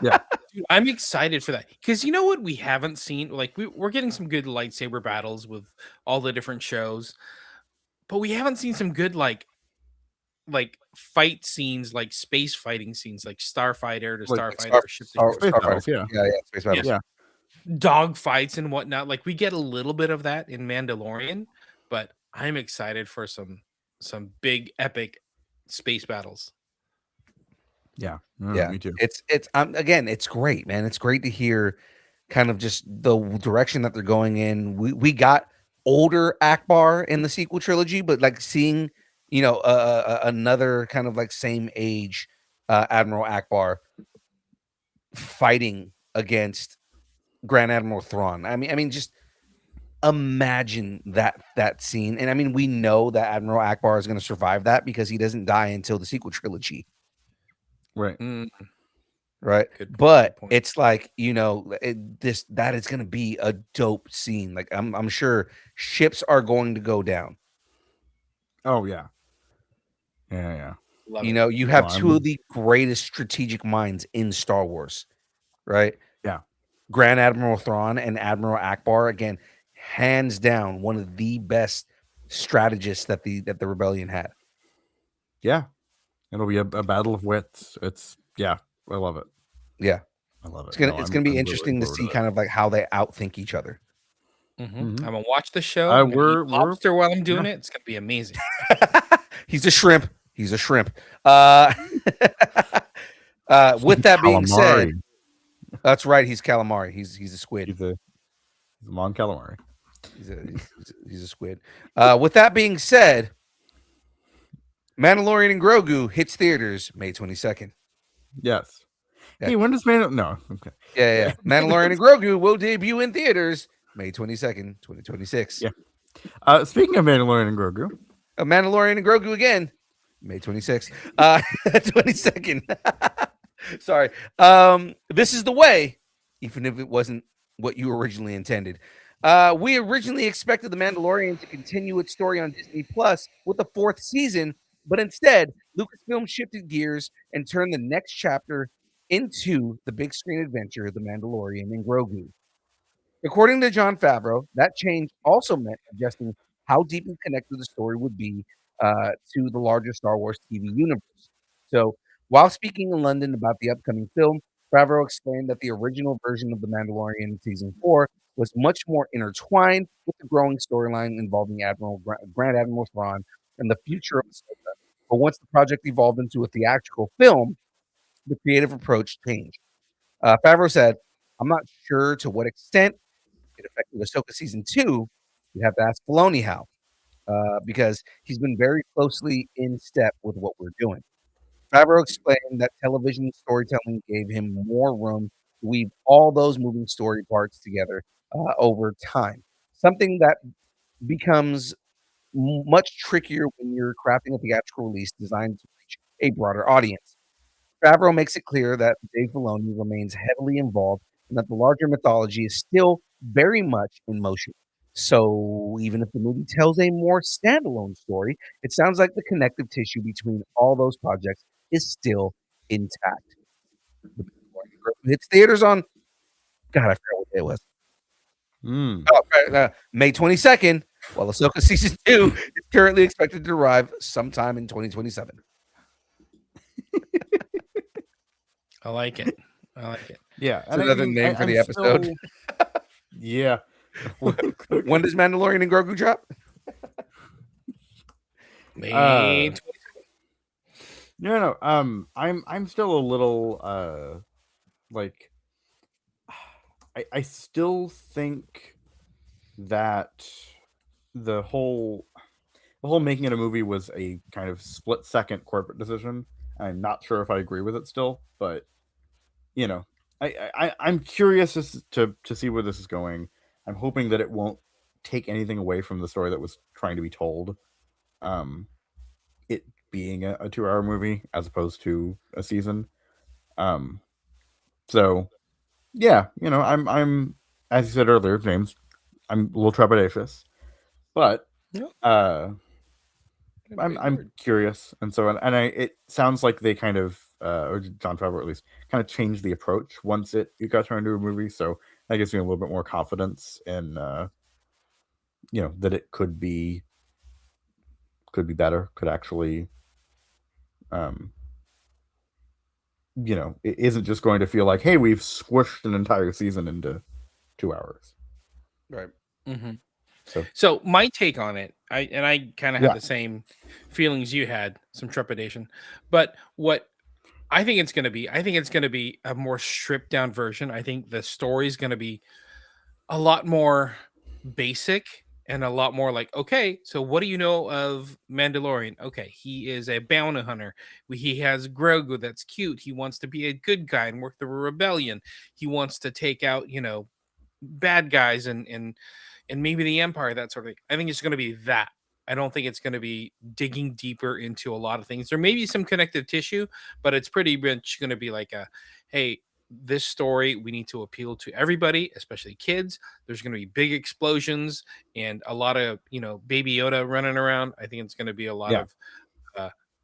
Yeah. Dude, I'm excited for that because you know what we haven't seen? Like we're getting some good lightsaber battles with all the different shows, but we haven't seen some good like fight scenes, like space fighting scenes, like starfighter to Like starfighter, ship to Space ship, battles, yeah. Space battles. Yeah. dog fights and whatnot. Like we get a little bit of that in Mandalorian, but I'm excited for some big epic space battles. Yeah. Yeah, Me too. it's again, it's great, man. It's great to hear kind of just the direction that they're going in. We got older Akbar in the sequel trilogy, but like seeing another kind of like same age Admiral Akbar fighting against Grand Admiral Thrawn. I mean, just imagine that scene. And I mean, we know that Admiral Akbar is going to survive that because he doesn't die until the sequel trilogy. Right. Right. Good But point. it's like, that is going to be a dope scene. Like I'm sure ships are going to go down. Oh yeah. Yeah. Love You it. know, you have No, I'm two with- of the greatest strategic minds in Star Wars, right? Yeah. Grand Admiral Thrawn and Admiral Akbar, again, hands down, one of the best strategists that the rebellion had. Yeah. It'll be a battle of wits. I love it. Yeah. I love it. It's gonna No, it's I'm- gonna be I'm really interesting to looking see forward kind of like how they outthink each other. I'm gonna watch the show. Uh, I'm gonna we're- eat lobster while I'm doing yeah. it. It's gonna be amazing. He's a shrimp. With that being said, Calamari. that's right. He's calamari. He's a squid. He's a Mon Calamari. He's a squid. With that being said, Mandalorian and Grogu hits theaters May 22nd. Yes. Yeah. Hey, when does Man? No. Okay. Yeah. Mandalorian and Grogu will debut in theaters May 22nd, 2026. Yeah. Speaking of Mandalorian and Grogu, Mandalorian and Grogu again, May 26th. 22nd. Sorry. This is the way, even if it wasn't what you originally intended. We originally expected The Mandalorian to continue its story on Disney Plus with a fourth season, but instead, Lucasfilm shifted gears and turned the next chapter into the big screen adventure, The Mandalorian and Grogu. According to Jon Favreau, that change also meant adjusting how deeply connected the story would be to the larger Star Wars TV universe. So, while speaking in London about the upcoming film, Favreau explained that the original version of The Mandalorian Season 4 was much more intertwined with the growing storyline involving Grand Admiral Thrawn and the future of Ahsoka. But once the project evolved into a theatrical film, the creative approach changed. Favreau said, "I'm not sure to what extent it affected Ahsoka Season 2. You have to ask Filoni how, because he's been very closely in step with what we're doing." Favreau explained that television storytelling gave him more room to weave all those moving story parts together over time, something that becomes much trickier when you're crafting a theatrical release designed to reach a broader audience. Favreau makes it clear that Dave Filoni remains heavily involved and that the larger mythology is still very much in motion. So even if the movie tells a more standalone story, it sounds like the connective tissue between all those projects is still intact. The Mandalorian hits theaters on, God, I forgot what day it was. Mm. May 22nd, while Ahsoka season 2 is currently expected to arrive sometime in 2027. I like it. I like it. Yeah, It's another name for the episode. Yeah. When does Mandalorian and Grogu drop? May No. I'm still a little like I still think that the whole making it a movie was a kind of split second corporate decision. I'm not sure if I agree with it still, but you know, I'm curious as to see where this is going. I'm hoping that it won't take anything away from the story that was trying to be told. It being a 2-hour movie as opposed to a season. So yeah, I'm as you said earlier, James, I'm a little trepidatious, but I'm curious, and so and it sounds like they kind of or John Favreau at least kind of changed the approach once it got turned into a movie. So that gives me a little bit more confidence in that it could be better, could actually it isn't just going to feel like, hey, we've squished an entire season into 2 hours. Right. Mm-hmm. So my take on it, I kind of had the same feelings you had, some trepidation, but what I think it's going to be, a more stripped down version. I think the story is going to be a lot more basic and a lot more like, okay, so what do you know of Mandalorian? Okay, he is a bounty hunter. He has Grogu that's cute. He wants to be a good guy and work the rebellion. He wants to take out, bad guys and maybe the Empire, that sort of thing. I think it's going to be that. I don't think it's going to be digging deeper into a lot of things. There may be some connective tissue, but it's pretty much going to be like hey, this story, we need to appeal to everybody, especially kids. There's going to be big explosions and a lot of, Baby Yoda running around. I think it's going to be a lot of,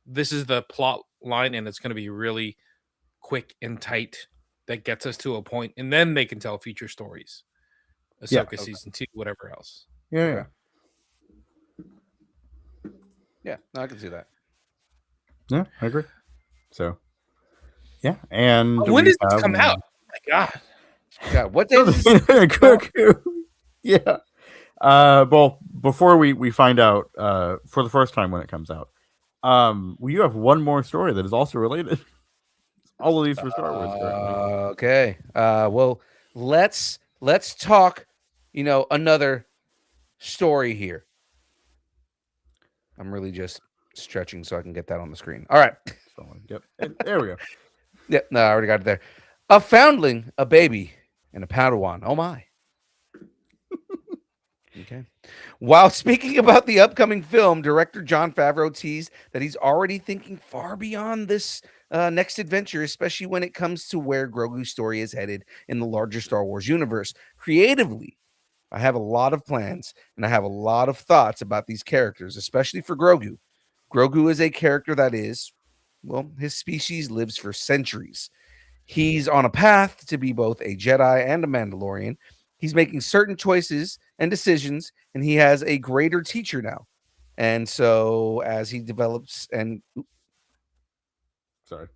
this is the plot line, and it's going to be really quick and tight that gets us to a point, and then they can tell future stories. Ahsoka season 2, whatever else. Yeah. Yeah, no, I can see that. Yeah, I agree. So, yeah, and when does this come out? Oh my God. Yeah, what day is this? Yeah. Well, before we find out for the first time when it comes out, you have one more story that is also related. All of these for Star Wars. Okay. Well, let's talk. Another story here. I'm really just stretching so I can get that on the screen. All right. Yep. There we go. Yep. No, I already got it there. A foundling, a baby, and a Padawan. Oh my. Okay. While speaking about the upcoming film, director Jon Favreau teased that he's already thinking far beyond this next adventure, especially when it comes to where Grogu's story is headed in the larger Star Wars universe. Creatively, I have a lot of plans and I have a lot of thoughts about these characters, especially for Grogu. Grogu is a character that is, well, his species lives for centuries. He's on a path to be both a Jedi and a Mandalorian. He's making certain choices and decisions, and he has a greater teacher now. And so as he develops and... Sorry.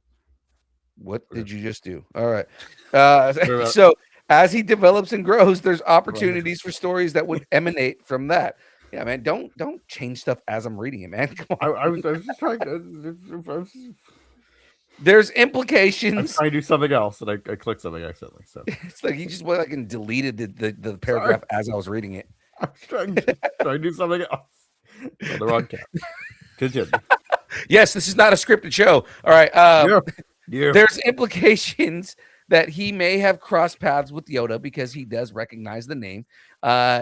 What did you just do? All right. So as he develops and grows, there's opportunities for stories that would emanate from that. Yeah, man, don't change stuff as I'm reading it, man. Come on. I was just trying to... There's implications. I'm trying to do something else, and I clicked something accidentally. So it's like you just went like and deleted the paragraph as I was reading it. I was trying to do something else. On the wrong cap. Continue. Yes, this is not a scripted show. All right. Yeah. There's implications that he may have crossed paths with Yoda because he does recognize the name,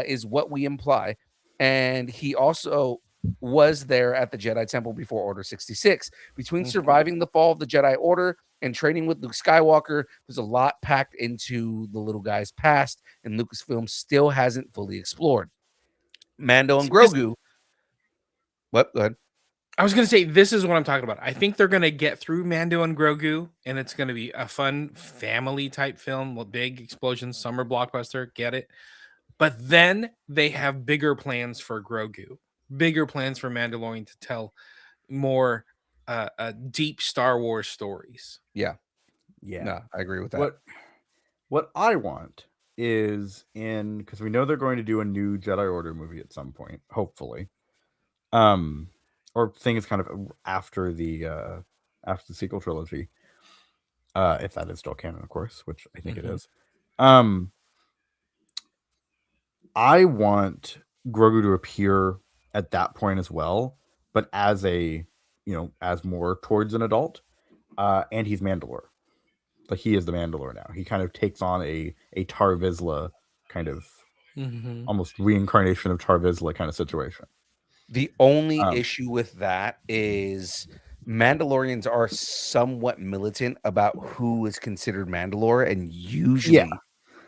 is what we imply. And he also was there at the Jedi Temple before Order 66. Between surviving the fall of the Jedi Order and training with Luke Skywalker, there's a lot packed into the little guy's past, and Lucasfilm still hasn't fully explored. Mando and Grogu. What? Go ahead. I was going to say, this is what I'm talking about. I think they're going to get through Mando and Grogu, and it's going to be a fun family type film with big explosions, summer blockbuster. Get it? But then they have bigger plans for Grogu, bigger plans for Mandalorian to tell more deep Star Wars stories. Yeah. Yeah. No, I agree with that. What I want is because we know they're going to do a new Jedi Order movie at some point, hopefully. Or things kind of after the sequel trilogy. If that is still canon, of course, which I think it is. I want Grogu to appear at that point as well, but as as more towards an adult. And he's Mandalore. Like he is the Mandalore now. He kind of takes on a Tar Vizsla kind of almost reincarnation of Tar Vizsla kind of situation. The only issue with that is Mandalorians are somewhat militant about who is considered Mandalore, and usually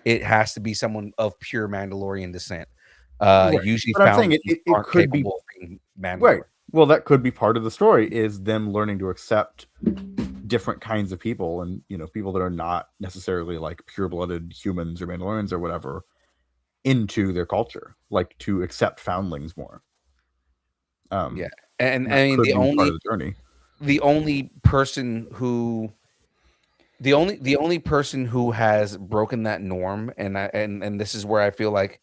it has to be someone of pure Mandalorian descent. Usually, but I'm saying it could be Mandalore. Right. Well, that could be part of the story is them learning to accept different kinds of people, and people that are not necessarily like pure-blooded humans or Mandalorians or whatever into their culture, like to accept foundlings more. And I mean the only person who has broken that norm, and this is where I feel like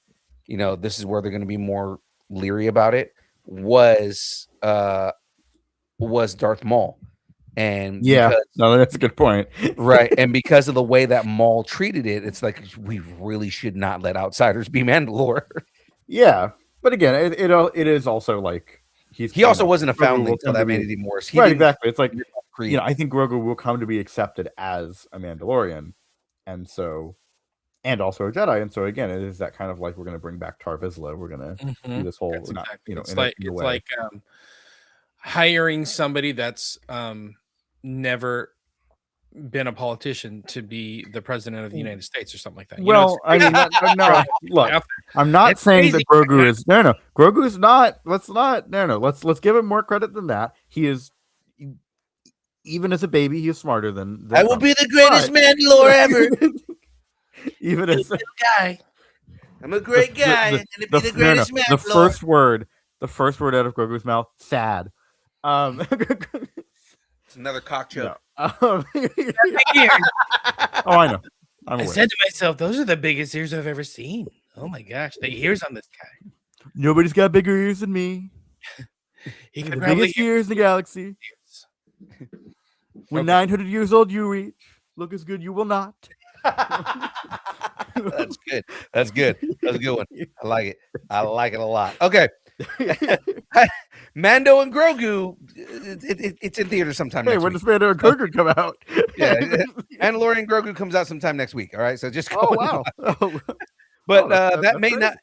this is where they're going to be more leery about it, was Darth Maul. And that's a good point. Right. And because of the way that Maul treated it, it's like we really should not let outsiders be Mandalore. Yeah. But again, it is also like he also wasn't a foundling until that made it even worse. Right, exactly. It's like I think Grogu will come to be accepted as a Mandalorian, and also a Jedi. And so again, it is that kind of like we're gonna bring back Tar Vizsla. We're gonna do this whole it's like hiring somebody that's never been a politician to be the president of the United States or something like that. Well, I mean, no. Look, I'm not saying that Grogu is no. Grogu is not. Let's give him more credit than that. He is, even as a baby, he is smarter than I will be the greatest Mandalore ever. Even as a guy, I'm a great guy. And to be the greatest Mandalore. The first word out of Grogu's mouth, sad. It's another cock joke. Oh, I know. I said to myself, those are the biggest ears I've ever seen. Oh my gosh, the ears on this guy. Nobody's got bigger ears than me. He the biggest ears in the galaxy. When 900 years old you reach, look as good you will not. That's good. That's good. That's a good one. I like it. I like it a lot. Okay. Mando and Grogu, it's in theater sometime next week. When does Mando and Grogu come out? Mandalorian Grogu comes out sometime next week. All right, so just go. Oh wow! But that may not.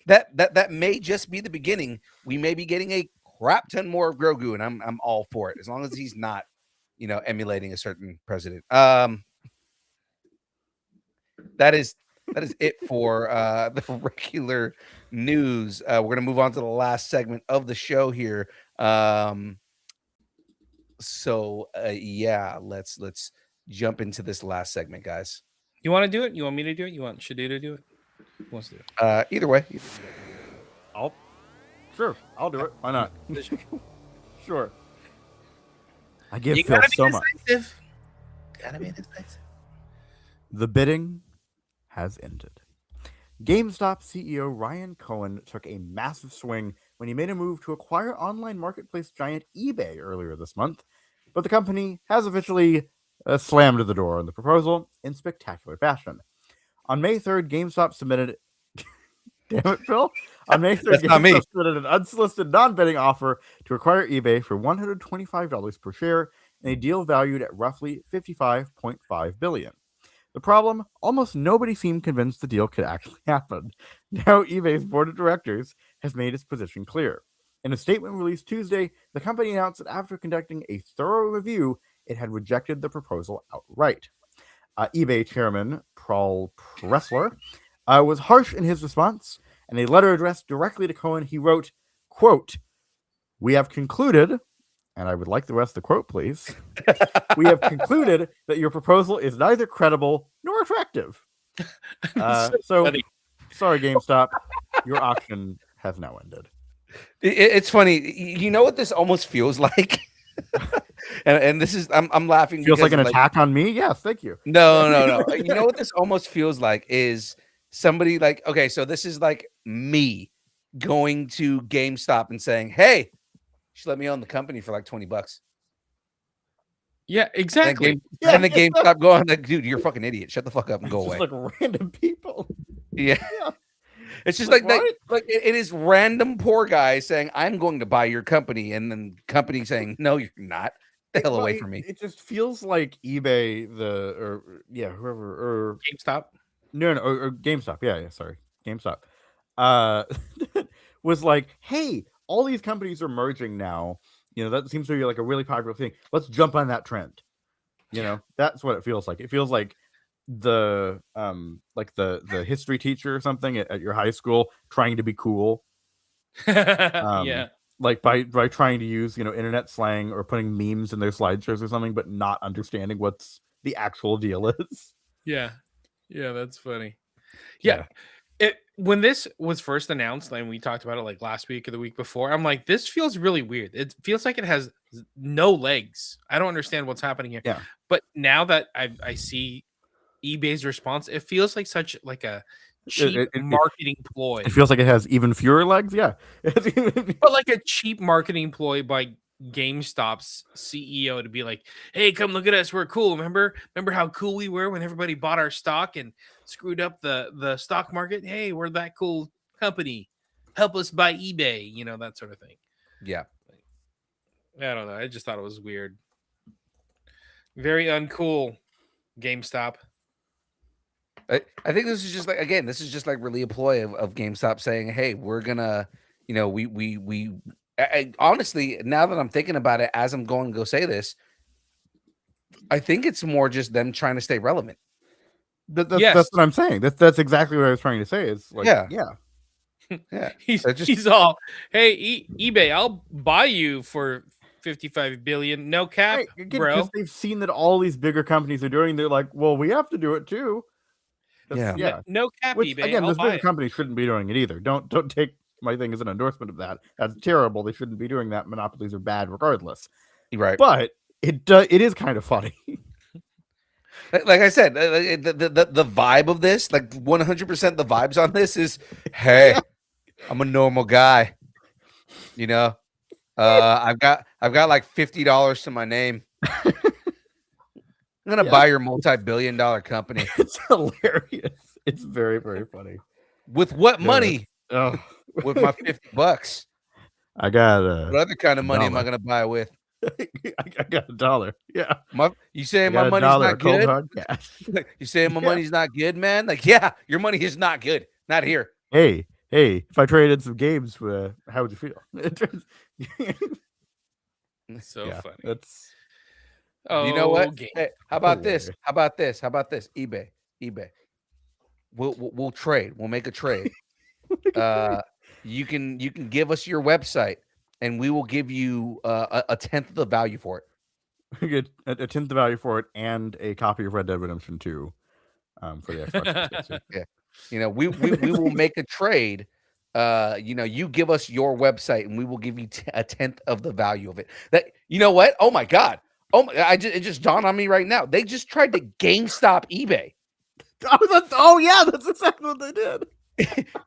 That may just be the beginning. We may be getting a crap ton more of Grogu, and I'm all for it as long as he's not, emulating a certain president. That is it for the regular news. We're gonna move on to the last segment of the show here. Let's jump into this last segment, guys. You want to do it? You want me to do it? You want Shadu to do it? Who wants to do it? Either way. I'll do it. Why not? Sure. I give Phil so much. Gotta be decisive. The bidding has ended. GameStop CEO Ryan Cohen took a massive swing when he made a move to acquire online marketplace giant eBay earlier this month, but the company has officially slammed the door on the proposal in spectacular fashion. On May 3rd, GameStop submitted damn it, Phil. On May 3rd, GameStop submitted an unsolicited non-bidding offer to acquire eBay for $125 per share in a deal valued at roughly $55.5 billion. The problem, almost nobody seemed convinced the deal could actually happen. Now eBay's board of directors has made its position clear. In a statement released Tuesday, the company announced that after conducting a thorough review, it had rejected the proposal outright. eBay chairman Paul Pressler was harsh in his response. In a letter addressed directly to Cohen, he wrote, quote, "We have concluded," and I would like the rest of the quote, please. "We have concluded that your proposal is neither credible nor attractive." So Sorry, GameStop. Your auction has now ended. It's funny. You know what this almost feels like? and this is I'm laughing. Feels like because, an attack on me? Yes, thank you. No. You know what this almost feels like is somebody like, okay, so this is like me going to GameStop and saying, hey, you should let me own the company for like $20. Yeah, exactly. And the GameStop going like, dude, you're a fucking idiot. Shut the fuck up and go away. Just like random people. Yeah. Yeah. It's just Like, like it is random poor guys saying, I'm going to buy your company, and then company saying, no, you're not. The hell away from me. It just feels like eBay, whoever, or GameStop. No, or GameStop. Yeah, sorry. GameStop. Was like, hey, all these companies are merging now. You know, that seems to be like a really popular thing. Let's jump on that trend. You know, that's what it feels like. It feels like the history teacher or something at your high school trying to be cool. Yeah. Like by trying to use, internet slang or putting memes in their slideshows or something, but not understanding what's the actual deal is. Yeah, that's funny. Yeah. When this was first announced, and we talked about it like last week or the week before, I'm like, this feels really weird. It feels like it has no legs. I don't understand what's happening here. Yeah. But now that I see eBay's response, it feels like such like a cheap marketing ploy. It feels like it has even fewer legs. Yeah. But like a cheap marketing ploy by GameStop's CEO to be like, hey, come look at us. We're cool. Remember how cool we were when everybody bought our stock and screwed up the stock market? Hey, we're that cool company. Help us buy eBay, that sort of thing. Yeah. I don't know. I just thought it was weird. Very uncool, GameStop. I think this is just like really a ploy of GameStop saying, hey, we're gonna, I honestly, now that I'm thinking about it, as I'm going to go say this, I think it's more just them trying to stay relevant. That's what I'm saying. That's exactly what I was trying to say. It's like, yeah. He's all, hey, eBay, I'll buy you for 55 billion, no cap, right, again, bro. Because they've seen that all these bigger companies are doing. They're like, well, we have to do it too. No cap, Which, eBay. Again, this bigger company shouldn't be doing it either. Don't take my thing as an endorsement of that. That's terrible. They shouldn't be doing that. Monopolies are bad, regardless. Right. But it is kind of funny. Like I said, the vibe of this, like 100% the vibes on this is, hey, I'm a normal guy. I've got like $50 to my name. I'm gonna buy your multi-billion-dollar company. It's hilarious. It's very, very funny. With what money? Oh. With my $50. I got what other kind of money am I gonna buy with? I got $1. Yeah. You saying my money's not good? You saying my money's not good, man? Like, yeah, your money is not good. Not here. Hey, if I traded some games, how would you feel? So funny. That's. You know what? Hey, how about this? eBay. We'll trade. We'll make a trade. You can give us your website, and we will give you a tenth of the value for it. We get a tenth of the value for it, and a copy of Red Dead Redemption 2 for the Xbox. Yeah, we will make a trade. You give us your website, and we will give you a tenth of the value of it. That, you know what? Oh my God. It just dawned on me right now. They just tried to GameStop eBay. That's exactly what they did.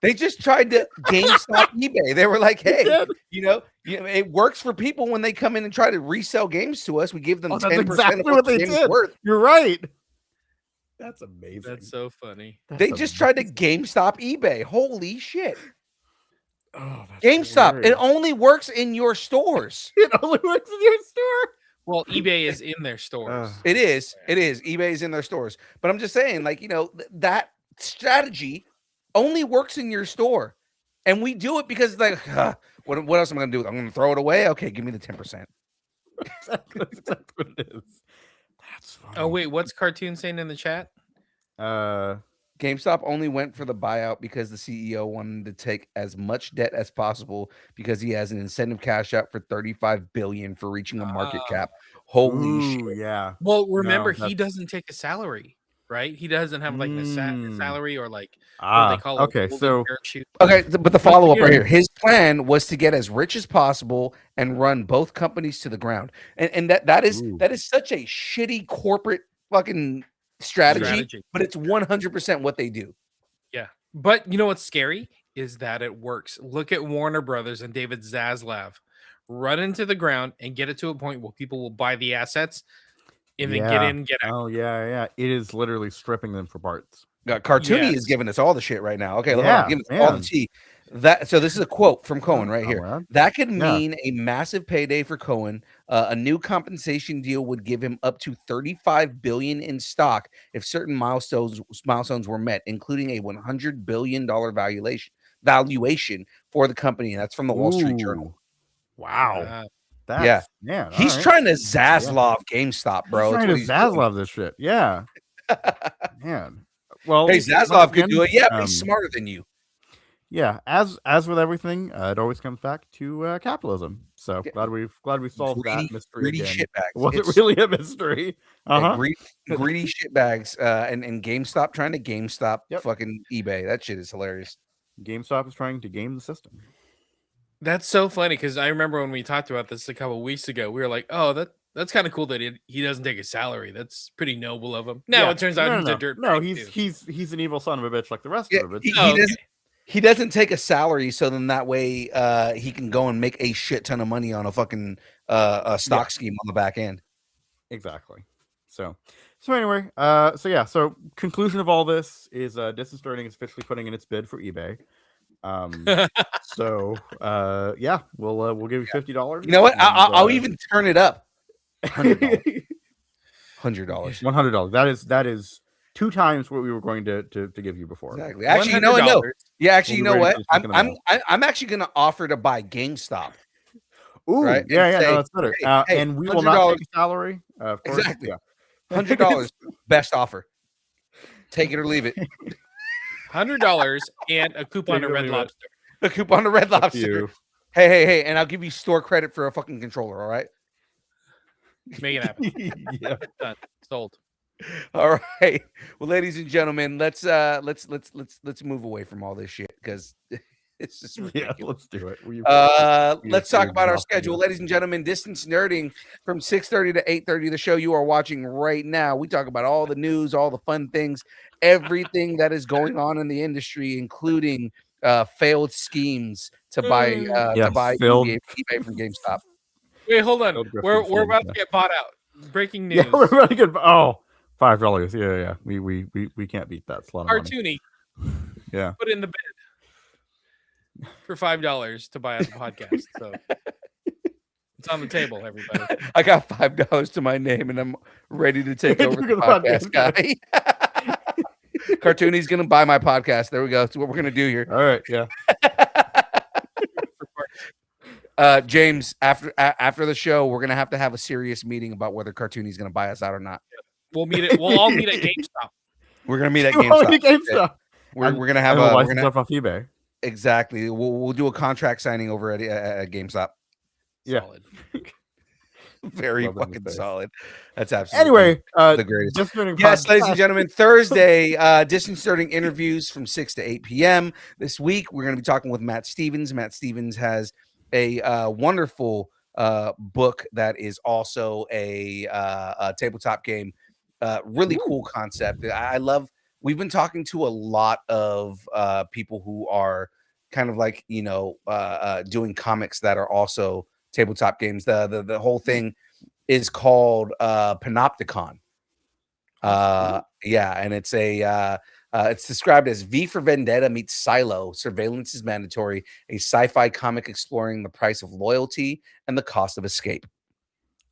They just tried to GameStop eBay. They were like, hey, it works for people when they come in and try to resell games to us. We give them 10% exactly of what the they game's did. worth. You're right. That's amazing. That's so funny. They just tried to GameStop eBay. Holy shit. Oh, GameStop, hilarious. it only works in your stores. It only works in your store. Well, eBay is in their stores. It is. eBay is in their stores. But I'm just saying, like, that strategy only works in your store. And we do it because, like, what else am I going to do? I'm going to throw it away? Okay, give me the 10%. That's exactly what it is. That's funny. Oh, wait, what's Cartoon saying in the chat? GameStop only went for the buyout because the CEO wanted to take as much debt as possible because he has an incentive cash out for $35 billion for reaching a market cap. Holy shit! Yeah. Well, remember, he doesn't take a salary, right? He doesn't have like a salary or like what do they call it? Okay, Golden so parachute. Okay, but the follow up right again- here. His plan was to get as rich as possible and run both companies to the ground. And that is Ooh. such a shitty corporate fucking strategy. But it's 100% what they do. Yeah. But you know what's scary is that it works. Look at Warner Brothers and David Zaslav run into the ground and get it to a point where people will buy the assets and then get in and get out. Oh yeah. It is literally stripping them for parts. Cartoony Yes. is giving us all the shit right now. Okay, hold Yeah, on, giving us all the man. tea. So this is a quote from Cohen right Oh, here. man. That could Yeah. mean a massive payday for Cohen. A new compensation deal would give him up to $35 billion in stock if certain milestones were met, including a $100 billion valuation for the company. And that's from the Wall Street Journal. Ooh. Wow. Yeah. Man. He's all right. trying to Zaslav GameStop, bro. He's That's trying what to he's doing. Zaslav this shit. Yeah. Man. Well, Hey, once Zaslav could again, do it. Yeah, but he's smarter than you. Yeah, as with everything, it always comes back to capitalism. So glad we solved that mystery Greedy again. shitbags. Was it really a mystery? Greedy shitbags. And GameStop trying to GameStop fucking eBay. That shit is hilarious. GameStop is trying to game the system. That's so funny because I remember when we talked about this a couple of weeks ago, we were like, "Oh, that's kind of cool that he doesn't take a salary. That's pretty noble of him." Now it turns out he's a dirt. No, bag, he's an evil son of a bitch like the rest of it. He doesn't take a salary, so then that way he can go and make a shit ton of money on a fucking stock scheme on the back end. Exactly. So anyway, so conclusion of all this is Distance Learning is officially putting in its bid for eBay. We'll give you $50. You know what? I'll even turn it up. $100. $100. That is 2 times what we were going to give you before. Exactly. Actually, you know what? No. Yeah, actually, you know what? I'm actually going to offer to buy GameStop. Ooh, right? Yeah, no, that's better. And we will not take a salary. Of course. Exactly. Yeah. $100, best offer. Take it or leave it. $100 and a coupon to Red Lobster. A coupon to Red Lobster. Hey, and I'll give you store credit for a fucking controller. All right. Make it happen. Yeah. Done. Sold. All right. Well, ladies and gentlemen, let's move away from all this shit because it's just ridiculous. Yeah, let's do it. Let's talk about our schedule, ladies and gentlemen. Distance Nerding from 6:30 to 8:30. The show you are watching right now. We talk about all the news, all the fun things, everything that is going on in the industry, including failed schemes to buy eBay from GameStop. Wait, hold on. We're about to get bought out. Breaking news. Yeah, we're about to get $5. Yeah. We can't beat that. It's a lot of money. Cartoony. Yeah. Put in the bid for $5 to buy out the podcast. So it's on the table, everybody. I got $5 to my name, and I'm ready to take over the podcast guy. Cartoonie's gonna buy my podcast. There we go. That's what we're gonna do here. All right. Yeah. James, after the show, we're gonna have to have a serious meeting about whether Cartoonie's gonna buy us out or not. We'll all meet at GameStop. We're gonna meet at GameStop. We're gonna have a license off eBay. Exactly. We'll do a contract signing over at GameStop. Yeah. Solid. Very fucking solid. That's absolutely anyway. The greatest. Yes, ladies and gentlemen, Thursday, Distance Learning interviews from 6 to 8 p.m. This week, we're going to be talking with Matt Stevens. Matt Stevens has a wonderful book that is also a tabletop game. Really cool concept. I love. We've been talking to a lot of people who are kind of like doing comics that are also tabletop games. The whole thing is called Panopticon. And it's described as V for Vendetta meets Silo. Surveillance is mandatory. A sci-fi comic exploring the price of loyalty and the cost of escape.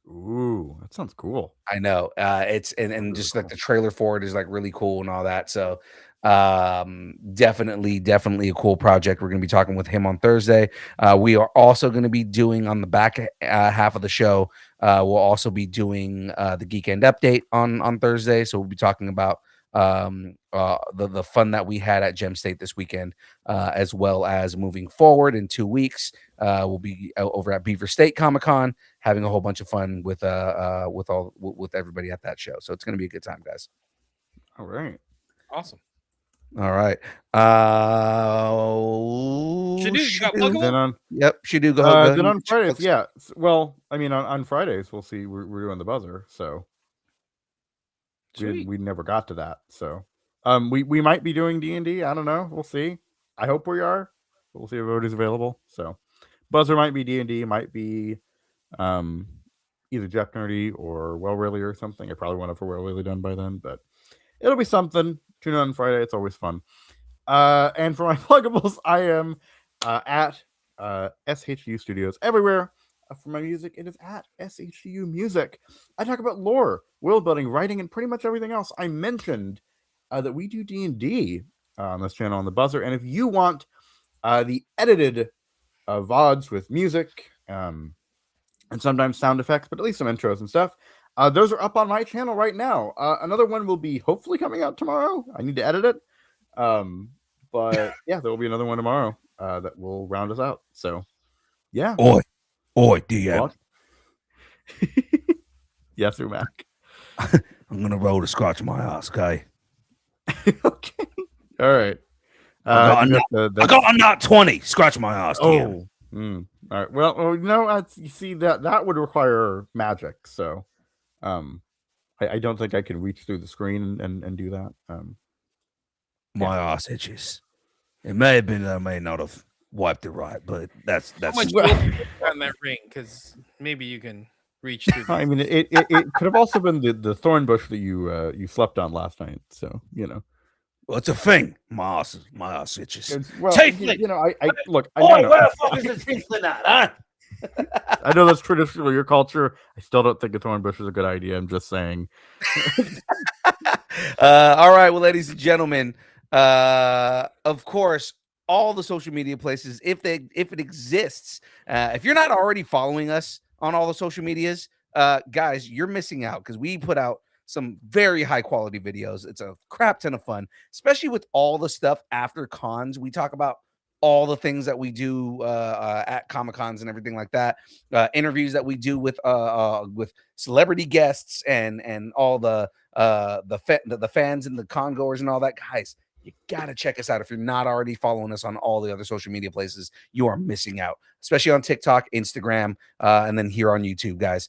Ooh, that sounds cool. I know. It's and just like the trailer for it is like really cool and all that. So definitely a cool project. We're going to be talking with him on Thursday. We are also going to be doing on the back half of the show. We'll also be doing the Geek End update on Thursday. So we'll be talking about the fun that we had at Gem State this weekend, as well as moving forward in 2 weeks. We'll be over at Beaver State Comic-Con having a whole bunch of fun with everybody at that show. So it's going to be a good time, guys. All right. Awesome. All right. Shadu, you got Shadu. pluggable? Then on Yep, Shadu, go ahead. then on Fridays, yeah. Well, I mean, on Fridays we'll see. We're doing the buzzer, so Sweet. we never got to that. So we might be doing D&D. I don't know. We'll see. I hope we are. We'll see if everybody's available. So buzzer might be D&D, might be either Jeff Nerdy or Well Really or something. I probably won't have Well Really done by then, but it'll be something. Tune in on Friday. It's always fun. And for my pluggables, I am at SHU Studios everywhere. For my music, it is at SHU Music. I talk about lore, world building, writing, and pretty much everything else. I mentioned that we do D&D on this channel on the buzzer, and if you want the edited VODs with music and sometimes sound effects, but at least some intros and stuff, those are up on my channel right now. Another one will be hopefully coming out tomorrow. I need to edit it. But yeah, there will be another one tomorrow that will round us out. So yeah. Oi, DM. Yes, sir, Mac. I'm gonna roll to scratch my ass, okay? Okay. All right. I got a nut 20. Scratch my ass, DM. All right. Well, you see that would require magic, so I don't think I can reach through the screen and do that. My ass itches. It may have been that I may not have wiped it right, but that's How much will on that ring? Because maybe you can reach through. I mean, it could have also been the thorn bush that you slept on last night. So well, it's a thing. My ass itches. Well, Take I look. I Oi, know. where the fuck is the teeth in that, huh? I know that's traditional your culture. I still don't think a thorn bush is a good idea. I'm just saying. All right, well, ladies and gentlemen, of course, all the social media places, if it exists, if you're not already following us on all the social medias, guys, you're missing out because we put out some very high quality videos. It's a crap ton of fun, especially with all the stuff after cons. We talk about all the things that we do at Comic Cons and everything like that. Interviews that we do with celebrity guests and all the fans and the con goers and all that. Guys, you gotta check us out. If you're not already following us on all the other social media places, you are missing out, especially on TikTok, Instagram, and then here on YouTube, guys.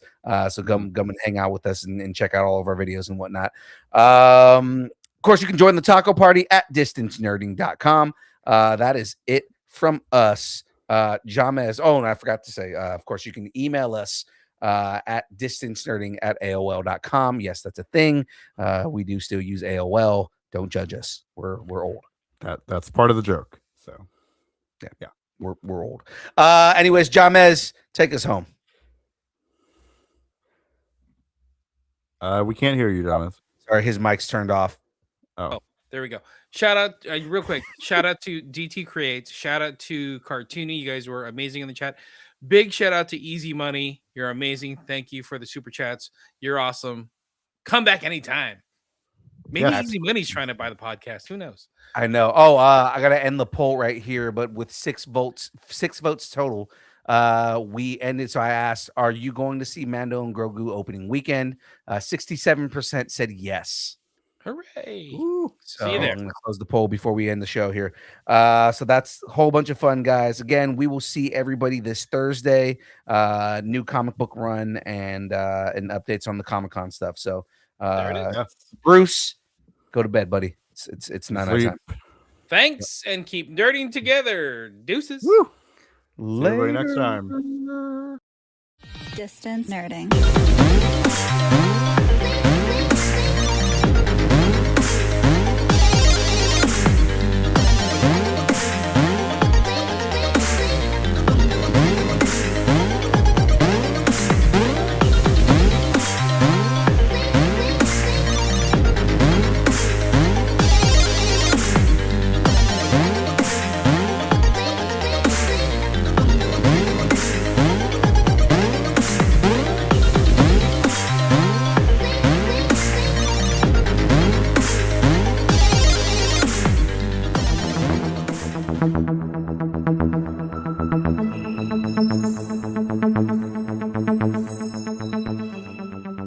So come and hang out with us and check out all of our videos and whatnot. Of course, you can join the taco party at distancenerding.com. That is it from us. Jamez. Oh, and I forgot to say, of course, you can email us at distancenerding@aol.com. Yes, that's a thing. We do still use AOL. Don't judge us. We're old. That's part of the joke. So yeah. We're old. Anyways, Jamez, take us home. We can't hear you, Thomas. Sorry, his mic's turned off. Oh, there we go. Shout out, real quick. Shout out to DT Creates. Shout out to Cartoony. You guys were amazing in the chat. Big shout out to Easy Money. You're amazing. Thank you for the super chats. You're awesome. Come back anytime. Maybe Easy Money's trying to buy the podcast. Who knows? I know. Oh, I gotta end the poll right here, but with 6 votes total, we ended. So I asked, are you going to see Mando and Grogu opening weekend? 67% said yes. Hooray. Ooh. So see you there. I'm gonna close the poll before we end the show here. So that's a whole bunch of fun, guys. Again, we will see everybody this Thursday. New comic book run and updates on the Comic-Con stuff. So Bruce, go to bed, buddy. It's not our time. Thanks, and keep nerding together. Deuces. Woo. See everybody next time. Distance nerding.